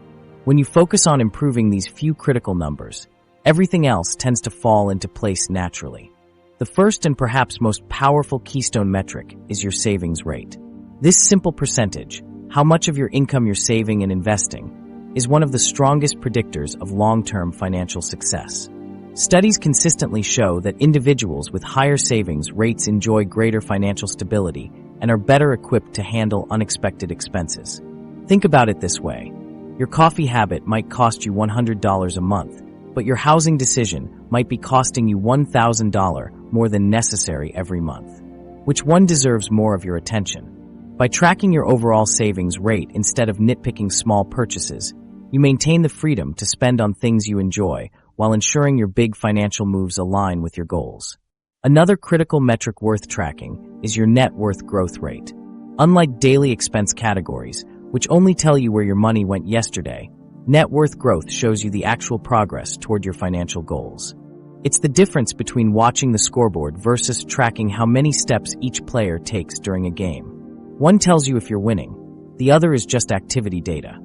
When you focus on improving these few critical numbers, everything else tends to fall into place naturally. The first and perhaps most powerful keystone metric is your savings rate. This simple percentage, how much of your income you're saving and investing, is one of the strongest predictors of long-term financial success. Studies consistently show that individuals with higher savings rates enjoy greater financial stability and are better equipped to handle unexpected expenses. Think about it this way. Your coffee habit might cost you $100 a month, but your housing decision might be costing you $1,000 more than necessary every month. Which one deserves more of your attention? By tracking your overall savings rate instead of nitpicking small purchases, you maintain the freedom to spend on things you enjoy while ensuring your big financial moves align with your goals. Another critical metric worth tracking is your net worth growth rate. Unlike daily expense categories, which only tell you where your money went yesterday, net worth growth shows you the actual progress toward your financial goals. It's the difference between watching the scoreboard versus tracking how many steps each player takes during a game. One tells you if you're winning, the other is just activity data.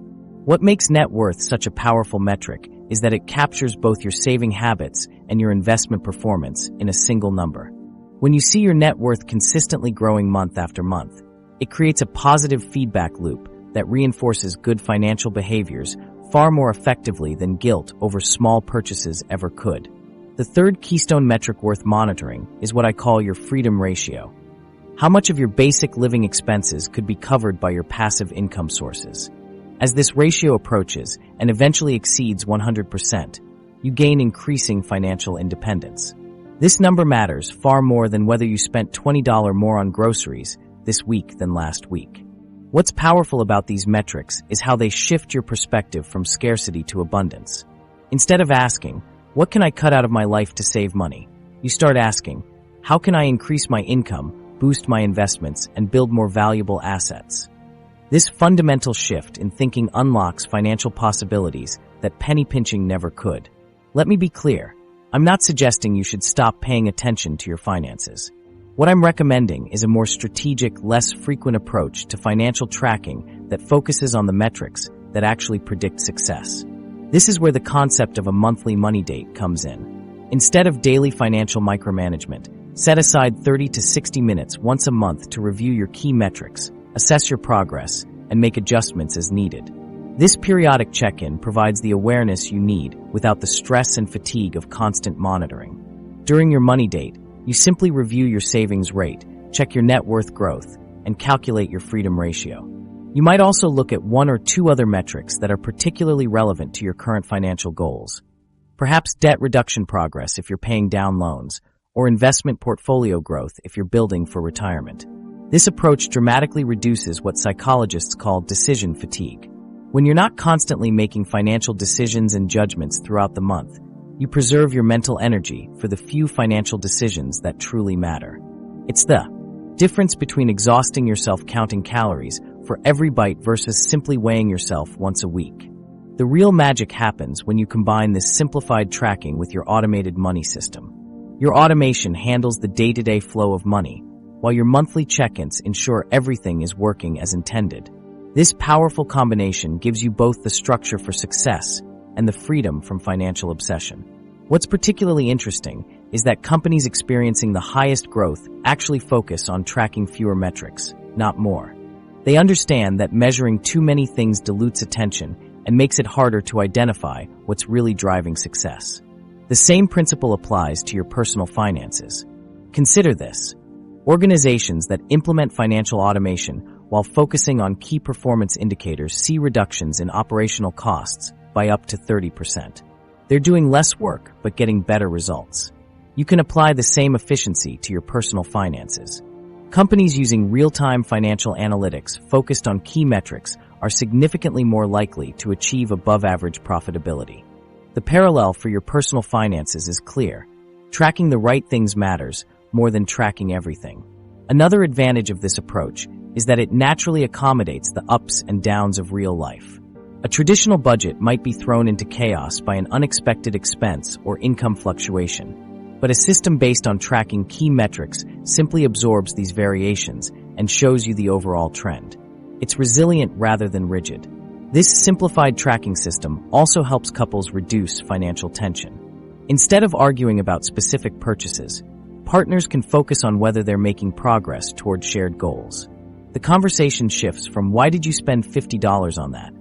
What makes net worth such a powerful metric is that it captures both your saving habits and your investment performance in a single number. When you see your net worth consistently growing month after month, it creates a positive feedback loop that reinforces good financial behaviors far more effectively than guilt over small purchases ever could. The third keystone metric worth monitoring is what I call your freedom ratio. How much of your basic living expenses could be covered by your passive income sources? As this ratio approaches and eventually exceeds 100%, you gain increasing financial independence. This number matters far more than whether you spent $20 more on groceries this week than last week. What's powerful about these metrics is how they shift your perspective from scarcity to abundance. Instead of asking, what can I cut out of my life to save money? You start asking, how can I increase my income, boost my investments, and build more valuable assets? This fundamental shift in thinking unlocks financial possibilities that penny pinching never could. Let me be clear. I'm not suggesting you should stop paying attention to your finances. What I'm recommending is a more strategic, less frequent approach to financial tracking that focuses on the metrics that actually predict success. This is where the concept of a monthly money date comes in. Instead of daily financial micromanagement, set aside 30 to 60 minutes once a month to review your key metrics, assess your progress, and make adjustments as needed. This periodic check-in provides the awareness you need without the stress and fatigue of constant monitoring. During your money date, you simply review your savings rate, check your net worth growth, and calculate your freedom ratio. You might also look at one or two other metrics that are particularly relevant to your current financial goals. Perhaps debt reduction progress if you're paying down loans, or investment portfolio growth if you're building for retirement. This approach dramatically reduces what psychologists call decision fatigue. When you're not constantly making financial decisions and judgments throughout the month, you preserve your mental energy for the few financial decisions that truly matter. It's the difference between exhausting yourself counting calories for every bite versus simply weighing yourself once a week. The real magic happens when you combine this simplified tracking with your automated money system. Your automation handles the day-to-day flow of money, while your monthly check-ins ensure everything is working as intended. This powerful combination gives you both the structure for success and the freedom from financial obsession. What's particularly interesting is that companies experiencing the highest growth actually focus on tracking fewer metrics, not more. They understand that measuring too many things dilutes attention and makes it harder to identify what's really driving success. The same principle applies to your personal finances. Consider this. Organizations that implement financial automation while focusing on key performance indicators see reductions in operational costs by up to 30%. They're doing less work but getting better results. You can apply the same efficiency to your personal finances. Companies using real-time financial analytics focused on key metrics are significantly more likely to achieve above-average profitability. The parallel for your personal finances is clear. Tracking the right things matters more than tracking everything. Another advantage of this approach is that it naturally accommodates the ups and downs of real life. A traditional budget might be thrown into chaos by an unexpected expense or income fluctuation, but a system based on tracking key metrics simply absorbs these variations and shows you the overall trend. It's resilient rather than rigid. This simplified tracking system also helps couples reduce financial tension. Instead of arguing about specific purchases, partners can focus on whether they're making progress toward shared goals. The conversation shifts from "why did you spend $50 on that?"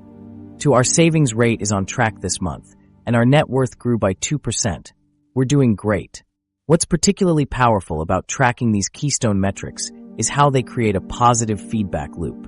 to "our savings rate is on track this month, and our net worth grew by 2%. We're doing great." What's particularly powerful about tracking these keystone metrics is how they create a positive feedback loop.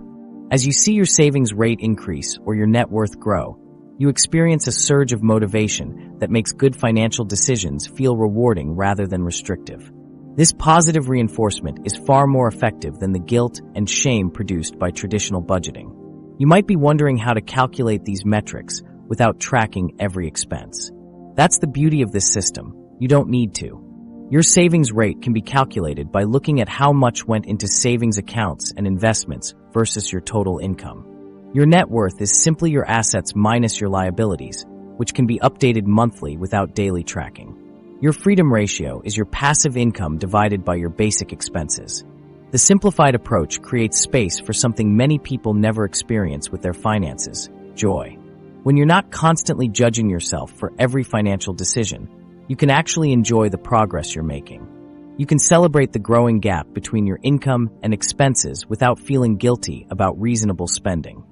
As you see your savings rate increase or your net worth grow, you experience a surge of motivation that makes good financial decisions feel rewarding rather than restrictive. This positive reinforcement is far more effective than the guilt and shame produced by traditional budgeting. You might be wondering how to calculate these metrics without tracking every expense. That's the beauty of this system. You don't need to. Your savings rate can be calculated by looking at how much went into savings accounts and investments versus your total income. Your net worth is simply your assets minus your liabilities, which can be updated monthly without daily tracking. Your freedom ratio is your passive income divided by your basic expenses. The simplified approach creates space for something many people never experience with their finances: joy. When you're not constantly judging yourself for every financial decision, you can actually enjoy the progress you're making. You can celebrate the growing gap between your income and expenses without feeling guilty about reasonable spending.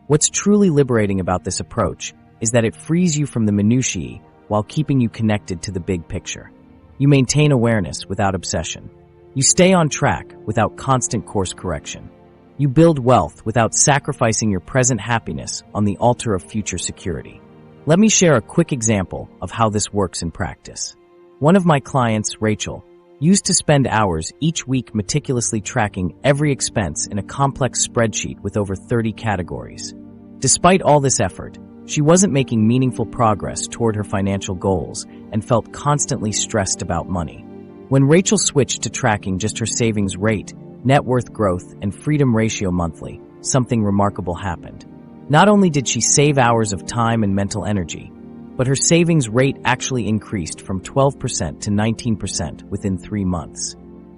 What's truly liberating about this approach is that it frees you from the minutiae while keeping you connected to the big picture. You maintain awareness without obsession. You stay on track without constant course correction. You build wealth without sacrificing your present happiness on the altar of future security. Let me share a quick example of how this works in practice. One of my clients, Rachel, used to spend hours each week meticulously tracking every expense in a complex spreadsheet with over 30 categories. Despite all this effort, she wasn't making meaningful progress toward her financial goals and felt constantly stressed about money. When Rachel switched to tracking just her savings rate, net worth growth, and freedom ratio monthly, something remarkable happened. Not only did she save hours of time and mental energy, but her savings rate actually increased from 12% to 19% within 3 months.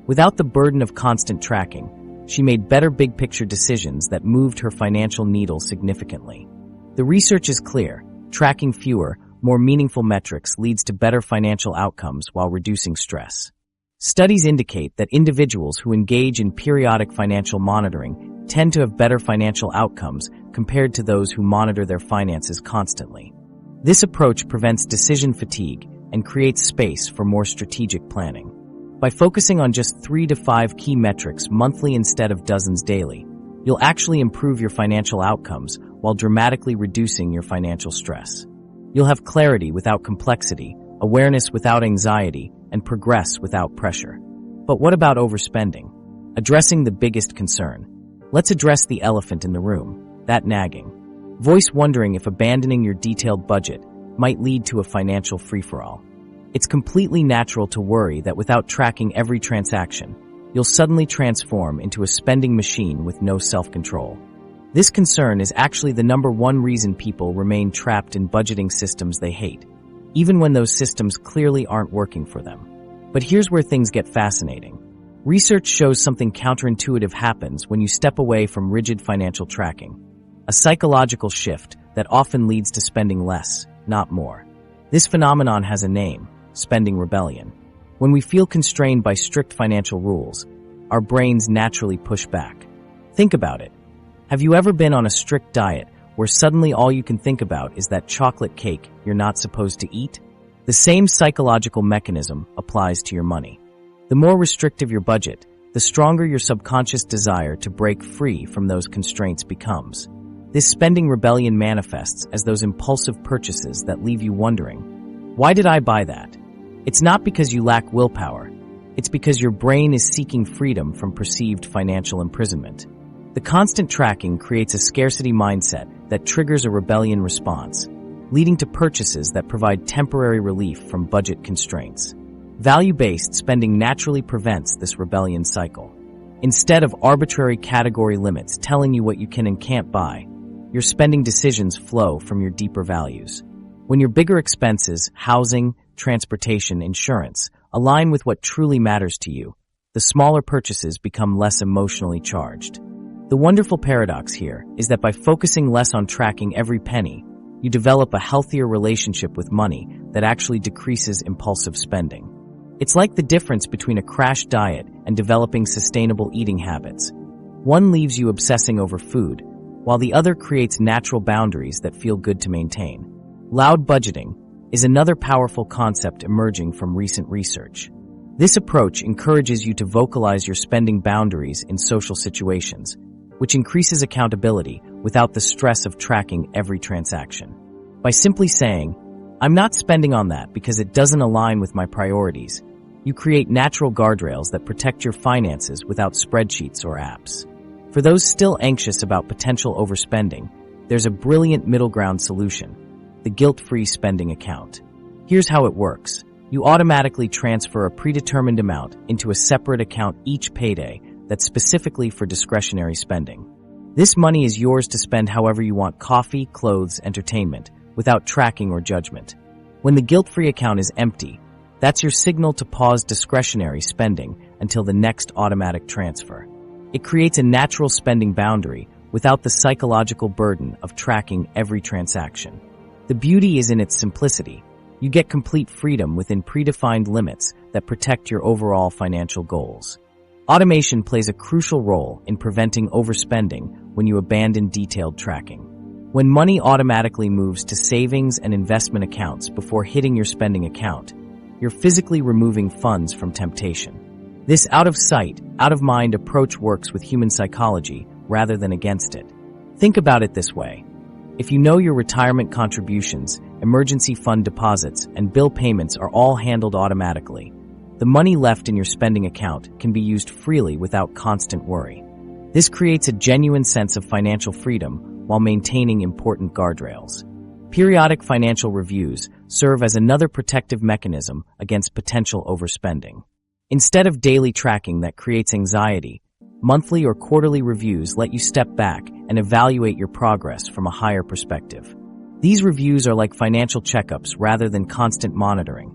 Without the burden of constant tracking, she made better big-picture decisions that moved her financial needle significantly. The research is clear: tracking fewer, more meaningful metrics leads to better financial outcomes while reducing stress. Studies indicate that individuals who engage in periodic financial monitoring tend to have better financial outcomes compared to those who monitor their finances constantly. This approach prevents decision fatigue and creates space for more strategic planning. By focusing on just 3 to 5 key metrics monthly instead of dozens daily, you'll actually improve your financial outcomes while dramatically reducing your financial stress. You'll have clarity without complexity, awareness without anxiety, and progress without pressure. But what about overspending? Addressing the biggest concern. Let's address the elephant in the room, that nagging voice wondering if abandoning your detailed budget might lead to a financial free-for-all. It's completely natural to worry that without tracking every transaction, you'll suddenly transform into a spending machine with no self-control. This concern is actually the number one reason people remain trapped in budgeting systems they hate, even when those systems clearly aren't working for them. But here's where things get fascinating. Research shows something counterintuitive happens when you step away from rigid financial tracking, a psychological shift that often leads to spending less, not more. This phenomenon has a name: spending rebellion. When we feel constrained by strict financial rules, our brains naturally push back. Think about it. Have you ever been on a strict diet where suddenly all you can think about is that chocolate cake you're not supposed to eat? The same psychological mechanism applies to your money. The more restrictive your budget, the stronger your subconscious desire to break free from those constraints becomes. This spending rebellion manifests as those impulsive purchases that leave you wondering, why did I buy that? It's not because you lack willpower. It's because your brain is seeking freedom from perceived financial imprisonment. The constant tracking creates a scarcity mindset that triggers a rebellion response, leading to purchases that provide temporary relief from budget constraints. Value-based spending naturally prevents this rebellion cycle. Instead of arbitrary category limits telling you what you can and can't buy, your spending decisions flow from your deeper values. When your bigger expenses, housing, transportation, insurance, align with what truly matters to you, the smaller purchases become less emotionally charged. The wonderful paradox here is that by focusing less on tracking every penny, you develop a healthier relationship with money that actually decreases impulsive spending. It's like the difference between a crash diet and developing sustainable eating habits. One leaves you obsessing over food, while the other creates natural boundaries that feel good to maintain. Loud budgeting is another powerful concept emerging from recent research. This approach encourages you to vocalize your spending boundaries in social situations, which increases accountability without the stress of tracking every transaction. By simply saying, "I'm not spending on that because it doesn't align with my priorities," you create natural guardrails that protect your finances without spreadsheets or apps. For those still anxious about potential overspending, there's a brilliant middle ground solution: the guilt-free spending account. Here's how it works. You automatically transfer a predetermined amount into a separate account each payday that's specifically for discretionary spending. This money is yours to spend however you want: coffee, clothes, entertainment, without tracking or judgment. When the guilt-free account is empty, that's your signal to pause discretionary spending until the next automatic transfer. It creates a natural spending boundary without the psychological burden of tracking every transaction. The beauty is in its simplicity. You get complete freedom within predefined limits that protect your overall financial goals. Automation plays a crucial role in preventing overspending when you abandon detailed tracking. When money automatically moves to savings and investment accounts before hitting your spending account, you're physically removing funds from temptation. This out-of-sight, out-of-mind approach works with human psychology rather than against it. Think about it this way. If you know your retirement contributions, emergency fund deposits, and bill payments are all handled automatically, the money left in your spending account can be used freely without constant worry. This creates a genuine sense of financial freedom while maintaining important guardrails. Periodic financial reviews serve as another protective mechanism against potential overspending. Instead of daily tracking that creates anxiety, monthly or quarterly reviews let you step back and evaluate your progress from a higher perspective. These reviews are like financial checkups rather than constant monitoring.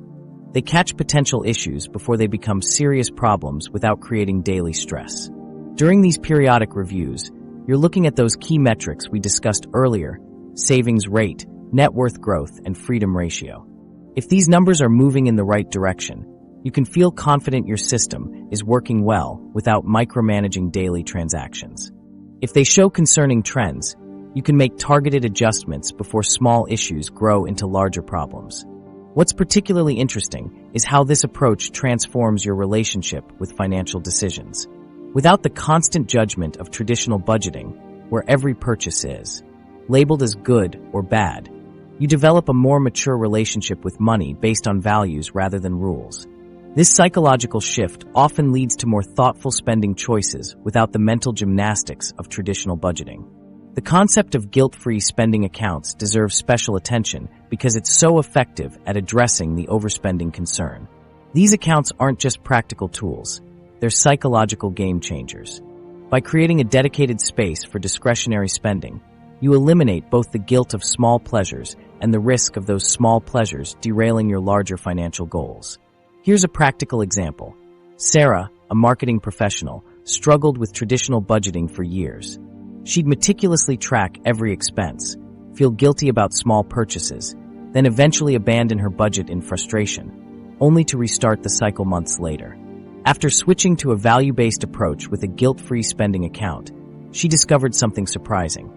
They catch potential issues before they become serious problems without creating daily stress. During these periodic reviews, you're looking at those key metrics we discussed earlier: savings rate, net worth growth, and freedom ratio. If these numbers are moving in the right direction, you can feel confident your system is working well without micromanaging daily transactions. If they show concerning trends, you can make targeted adjustments before small issues grow into larger problems. What's particularly interesting is how this approach transforms your relationship with financial decisions. Without the constant judgment of traditional budgeting, where every purchase is labeled as good or bad, you develop a more mature relationship with money based on values rather than rules. This psychological shift often leads to more thoughtful spending choices without the mental gymnastics of traditional budgeting. The concept of guilt-free spending accounts deserves special attention because it's so effective at addressing the overspending concern. These accounts aren't just practical tools, they're psychological game changers. By creating a dedicated space for discretionary spending, you eliminate both the guilt of small pleasures and the risk of those small pleasures derailing your larger financial goals. Here's a practical example. Sarah, a marketing professional, struggled with traditional budgeting for years. She'd meticulously track every expense, feel guilty about small purchases, then eventually abandon her budget in frustration, only to restart the cycle months later. After switching to a value-based approach with a guilt-free spending account, she discovered something surprising.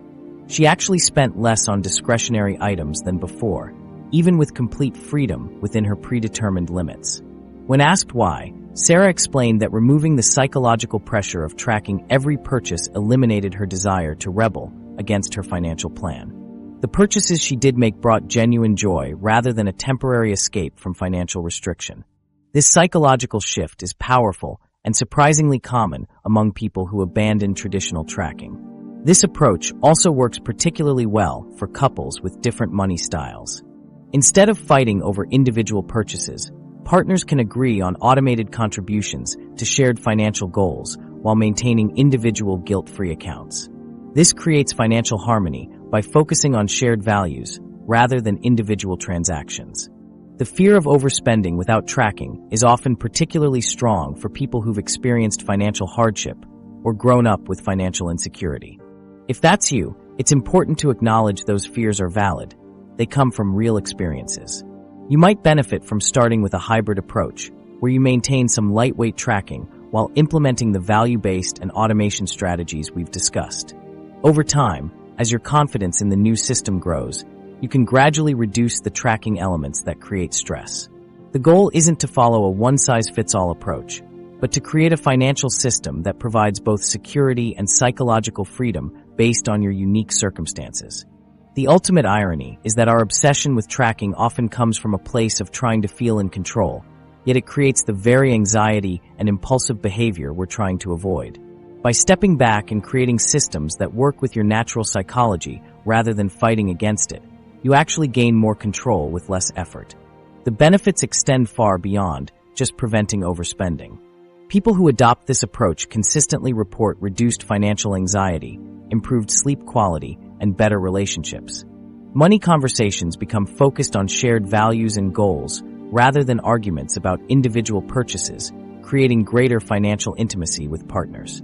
She actually spent less on discretionary items than before, even with complete freedom within her predetermined limits. When asked why, Sarah explained that removing the psychological pressure of tracking every purchase eliminated her desire to rebel against her financial plan. The purchases she did make brought genuine joy rather than a temporary escape from financial restriction. This psychological shift is powerful and surprisingly common among people who abandon traditional tracking. This approach also works particularly well for couples with different money styles. Instead of fighting over individual purchases, partners can agree on automated contributions to shared financial goals while maintaining individual guilt-free accounts. This creates financial harmony by focusing on shared values rather than individual transactions. The fear of overspending without tracking is often particularly strong for people who've experienced financial hardship or grown up with financial insecurity. If that's you, it's important to acknowledge those fears are valid. They come from real experiences. You might benefit from starting with a hybrid approach, where you maintain some lightweight tracking while implementing the value-based and automation strategies we've discussed. Over time, as your confidence in the new system grows, you can gradually reduce the tracking elements that create stress. The goal isn't to follow a one-size-fits-all approach, but to create a financial system that provides both security and psychological freedom based on your unique circumstances. The ultimate irony is that our obsession with tracking often comes from a place of trying to feel in control, yet it creates the very anxiety and impulsive behavior we're trying to avoid. By stepping back and creating systems that work with your natural psychology rather than fighting against it, you actually gain more control with less effort. The benefits extend far beyond just preventing overspending. People who adopt this approach consistently report reduced financial anxiety, improved sleep quality, and better relationships. Money conversations become focused on shared values and goals rather than arguments about individual purchases, creating greater financial intimacy with partners.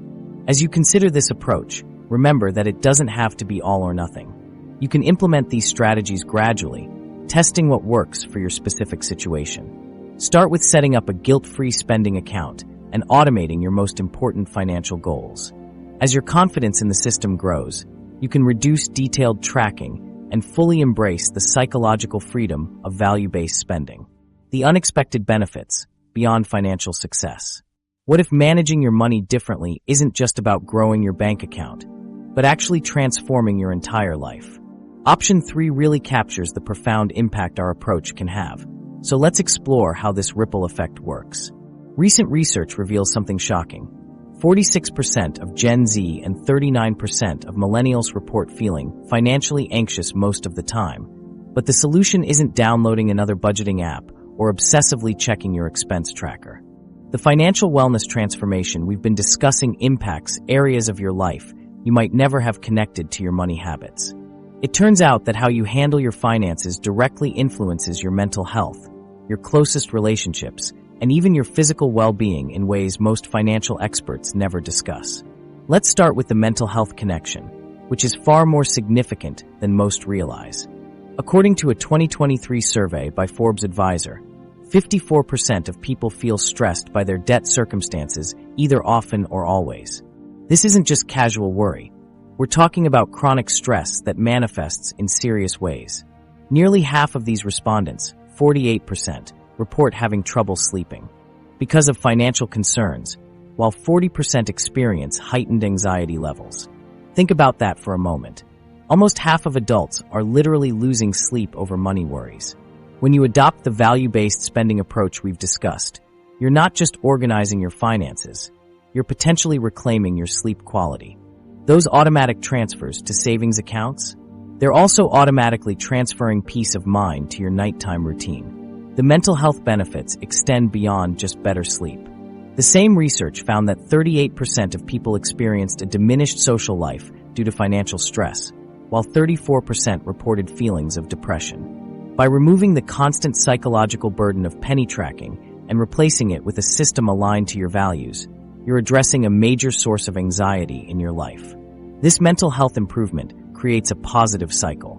As you consider this approach, remember that it doesn't have to be all or nothing. You can implement these strategies gradually, testing what works for your specific situation. Start with setting up a guilt-free spending account and automating your most important financial goals. As your confidence in the system grows, you can reduce detailed tracking and fully embrace the psychological freedom of value-based spending. The unexpected benefits beyond financial success. What if managing your money differently isn't just about growing your bank account, but actually transforming your entire life? Option 3 really captures the profound impact our approach can have. So let's explore how this ripple effect works. Recent research reveals something shocking. 46% of Gen Z and 39% of millennials report feeling financially anxious most of the time. But the solution isn't downloading another budgeting app or obsessively checking your expense tracker. The financial wellness transformation we've been discussing impacts areas of your life you might never have connected to your money habits. It turns out that how you handle your finances directly influences your mental health, your closest relationships, and even your physical well-being in ways most financial experts never discuss. Let's start with the mental health connection, which is far more significant than most realize. According to a 2023 survey by Forbes Advisor, 54% of people feel stressed by their debt circumstances, either often or always. This isn't just casual worry. We're talking about chronic stress that manifests in serious ways. Nearly half of these respondents, 48%, report having trouble sleeping because of financial concerns, while 40% experience heightened anxiety levels. Think about that for a moment. Almost half of adults are literally losing sleep over money worries. When you adopt the value-based spending approach we've discussed, you're not just organizing your finances, you're potentially reclaiming your sleep quality. Those automatic transfers to savings accounts, they're also automatically transferring peace of mind to your nighttime routine. The mental health benefits extend beyond just better sleep. The same research found that 38% of people experienced a diminished social life due to financial stress, while 34% reported feelings of depression. By removing the constant psychological burden of penny tracking and replacing it with a system aligned to your values, you're addressing a major source of anxiety in your life. This mental health improvement creates a positive cycle.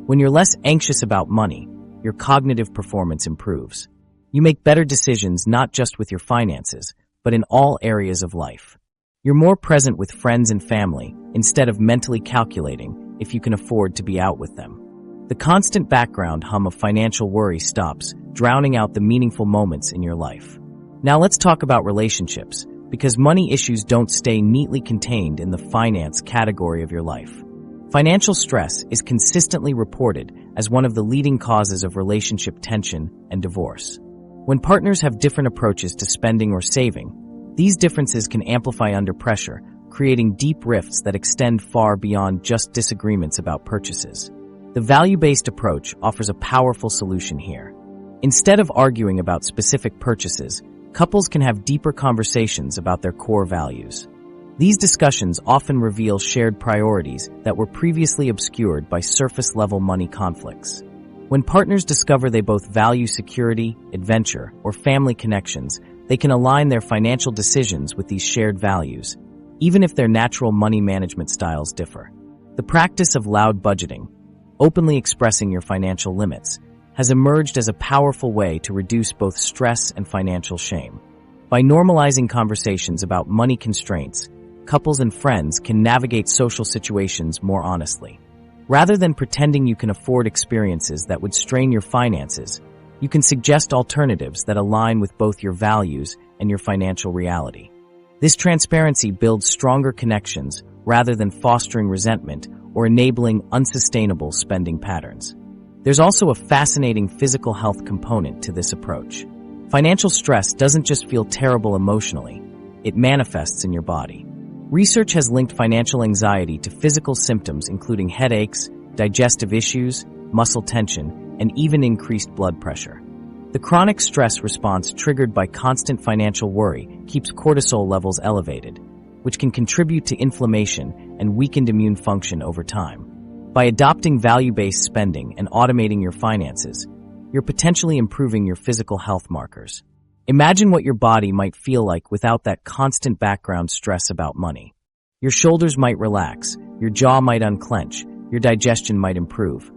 When you're less anxious about money, your cognitive performance improves. You make better decisions not just with your finances, but in all areas of life. You're more present with friends and family instead of mentally calculating if you can afford to be out with them. The constant background hum of financial worry stops, drowning out the meaningful moments in your life. Now let's talk about relationships, because money issues don't stay neatly contained in the finance category of your life. Financial stress is consistently reported as one of the leading causes of relationship tension and divorce. When partners have different approaches to spending or saving, these differences can amplify under pressure, creating deep rifts that extend far beyond just disagreements about purchases. The value-based approach offers a powerful solution here. Instead of arguing about specific purchases, couples can have deeper conversations about their core values. These discussions often reveal shared priorities that were previously obscured by surface-level money conflicts. When partners discover they both value security, adventure, or family connections, they can align their financial decisions with these shared values, even if their natural money management styles differ. The practice of loud budgeting, openly expressing your financial limits, has emerged as a powerful way to reduce both stress and financial shame. By normalizing conversations about money constraints, couples and friends can navigate social situations more honestly. Rather than pretending you can afford experiences that would strain your finances, you can suggest alternatives that align with both your values and your financial reality. This transparency builds stronger connections rather than fostering resentment or enabling unsustainable spending patterns. There's also a fascinating physical health component to this approach. Financial stress doesn't just feel terrible emotionally, it manifests in your body. Research has linked financial anxiety to physical symptoms including headaches, digestive issues, muscle tension, and even increased blood pressure. The chronic stress response triggered by constant financial worry keeps cortisol levels elevated, which can contribute to inflammation and weakened immune function over time. By adopting value-based spending and automating your finances, you're potentially improving your physical health markers. Imagine what your body might feel like without that constant background stress about money. Your shoulders might relax, your jaw might unclench, your digestion might improve,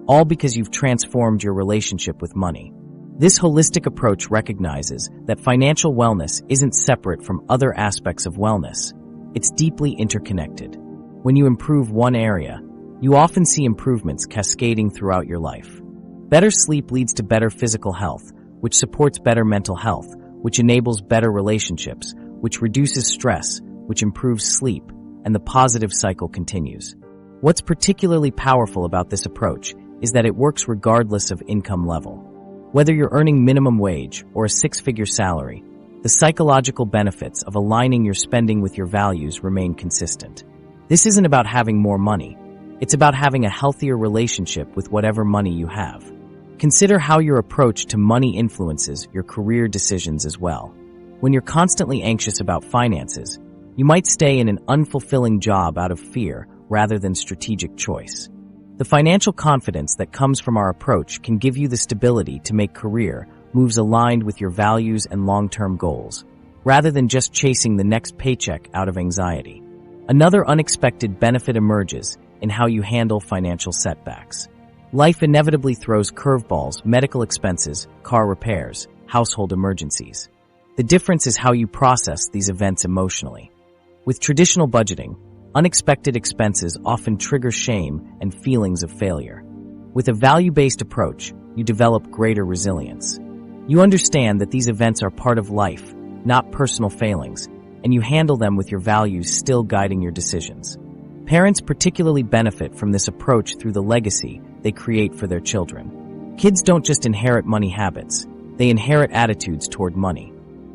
all because you've transformed your relationship with money. This holistic approach recognizes that financial wellness isn't separate from other aspects of wellness. It's deeply interconnected. When you improve one area, you often see improvements cascading throughout your life. Better sleep leads to better physical health, which supports better mental health, which enables better relationships, which reduces stress, which improves sleep, and the positive cycle continues. What's particularly powerful about this approach is that it works regardless of income level. Whether you're earning minimum wage or a six-figure salary, the psychological benefits of aligning your spending with your values remain consistent. This isn't about having more money. It's about having a healthier relationship with whatever money you have. Consider how your approach to money influences your career decisions as well. When you're constantly anxious about finances, you might stay in an unfulfilling job out of fear rather than strategic choice. The financial confidence that comes from our approach can give you the stability to make career moves aligned with your values and long-term goals, rather than just chasing the next paycheck out of anxiety. Another unexpected benefit emerges in how you handle financial setbacks. Life inevitably throws curveballs, medical expenses, car repairs, household emergencies. The difference is how you process these events emotionally. With traditional budgeting, unexpected expenses often trigger shame and feelings of failure. With a value-based approach, you develop greater resilience. You understand that these events are part of life, not personal failings, and you handle them with your values still guiding your decisions. Parents particularly benefit from this approach through the legacy they create for their children. Kids don't just inherit money habits, they inherit attitudes toward money.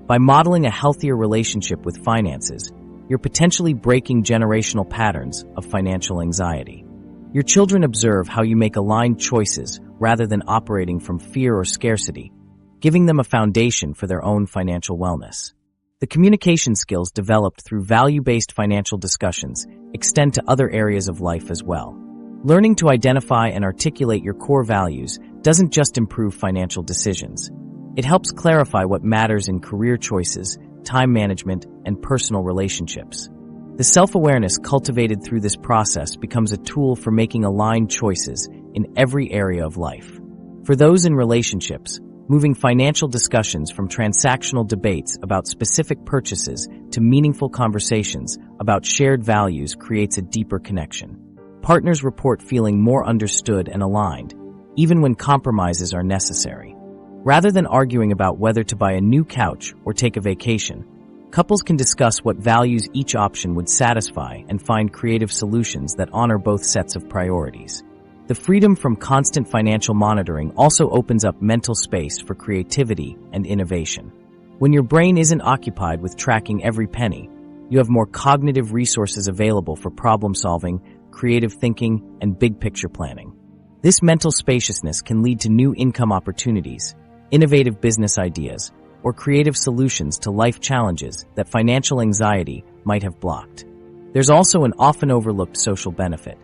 By modeling a healthier relationship with finances, you're potentially breaking generational patterns of financial anxiety. Your children observe how you make aligned choices rather than operating from fear or scarcity, giving them a foundation for their own financial wellness. The communication skills developed through value-based financial discussions extend to other areas of life as well. Learning to identify and articulate your core values doesn't just improve financial decisions. It helps clarify what matters in career choices, time management, and personal relationships. The self-awareness cultivated through this process becomes a tool for making aligned choices in every area of life. For those in relationships, moving financial discussions from transactional debates about specific purchases to meaningful conversations about shared values creates a deeper connection. Partners report feeling more understood and aligned, even when compromises are necessary. Rather than arguing about whether to buy a new couch or take a vacation, couples can discuss what values each option would satisfy and find creative solutions that honor both sets of priorities. The freedom from constant financial monitoring also opens up mental space for creativity and innovation. When your brain isn't occupied with tracking every penny, you have more cognitive resources available for problem solving, creative thinking, and big-picture planning. This mental spaciousness can lead to new income opportunities, innovative business ideas, or creative solutions to life challenges that financial anxiety might have blocked. There's also an often overlooked social benefit.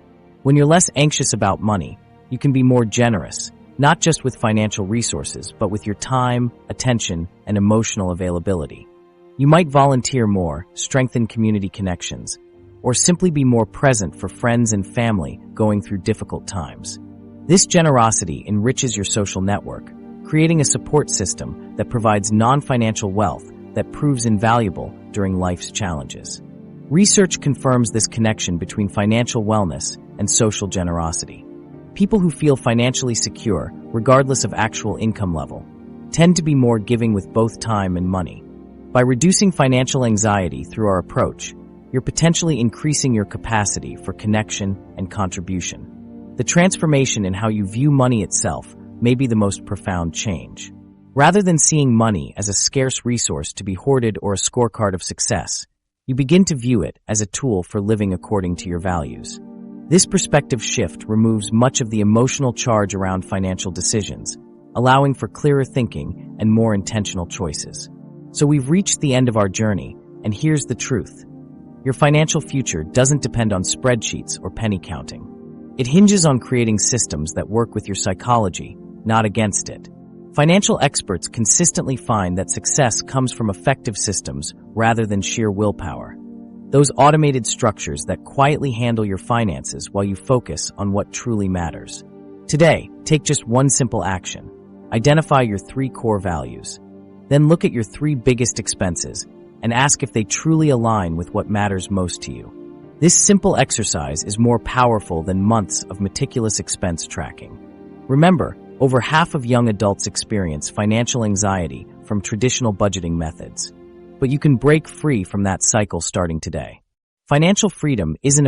When you're less anxious about money, you can be more generous, not just with financial resources, but with your time, attention, and emotional availability. You might volunteer more, strengthen community connections, or simply be more present for friends and family going through difficult times. This generosity enriches your social network, creating a support system that provides non-financial wealth that proves invaluable during life's challenges. Research confirms this connection between financial wellness and social generosity. People who feel financially secure, regardless of actual income level, tend to be more giving with both time and money. By reducing financial anxiety through our approach, you're potentially increasing your capacity for connection and contribution. The transformation in how you view money itself may be the most profound change. Rather than seeing money as a scarce resource to be hoarded or a scorecard of success, you begin to view it as a tool for living according to your values. This perspective shift removes much of the emotional charge around financial decisions, allowing for clearer thinking and more intentional choices. So we've reached the end of our journey, and here's the truth. Your financial future doesn't depend on spreadsheets or penny counting. It hinges on creating systems that work with your psychology, not against it. Financial experts consistently find that success comes from effective systems rather than sheer willpower. Those automated structures that quietly handle your finances while you focus on what truly matters. Today, take just one simple action. Identify your 3 core values. Then look at your 3 biggest expenses and ask if they truly align with what matters most to you. This simple exercise is more powerful than months of meticulous expense tracking. Remember, over half of young adults experience financial anxiety from traditional budgeting methods. But you can break free from that cycle starting today. Financial freedom isn't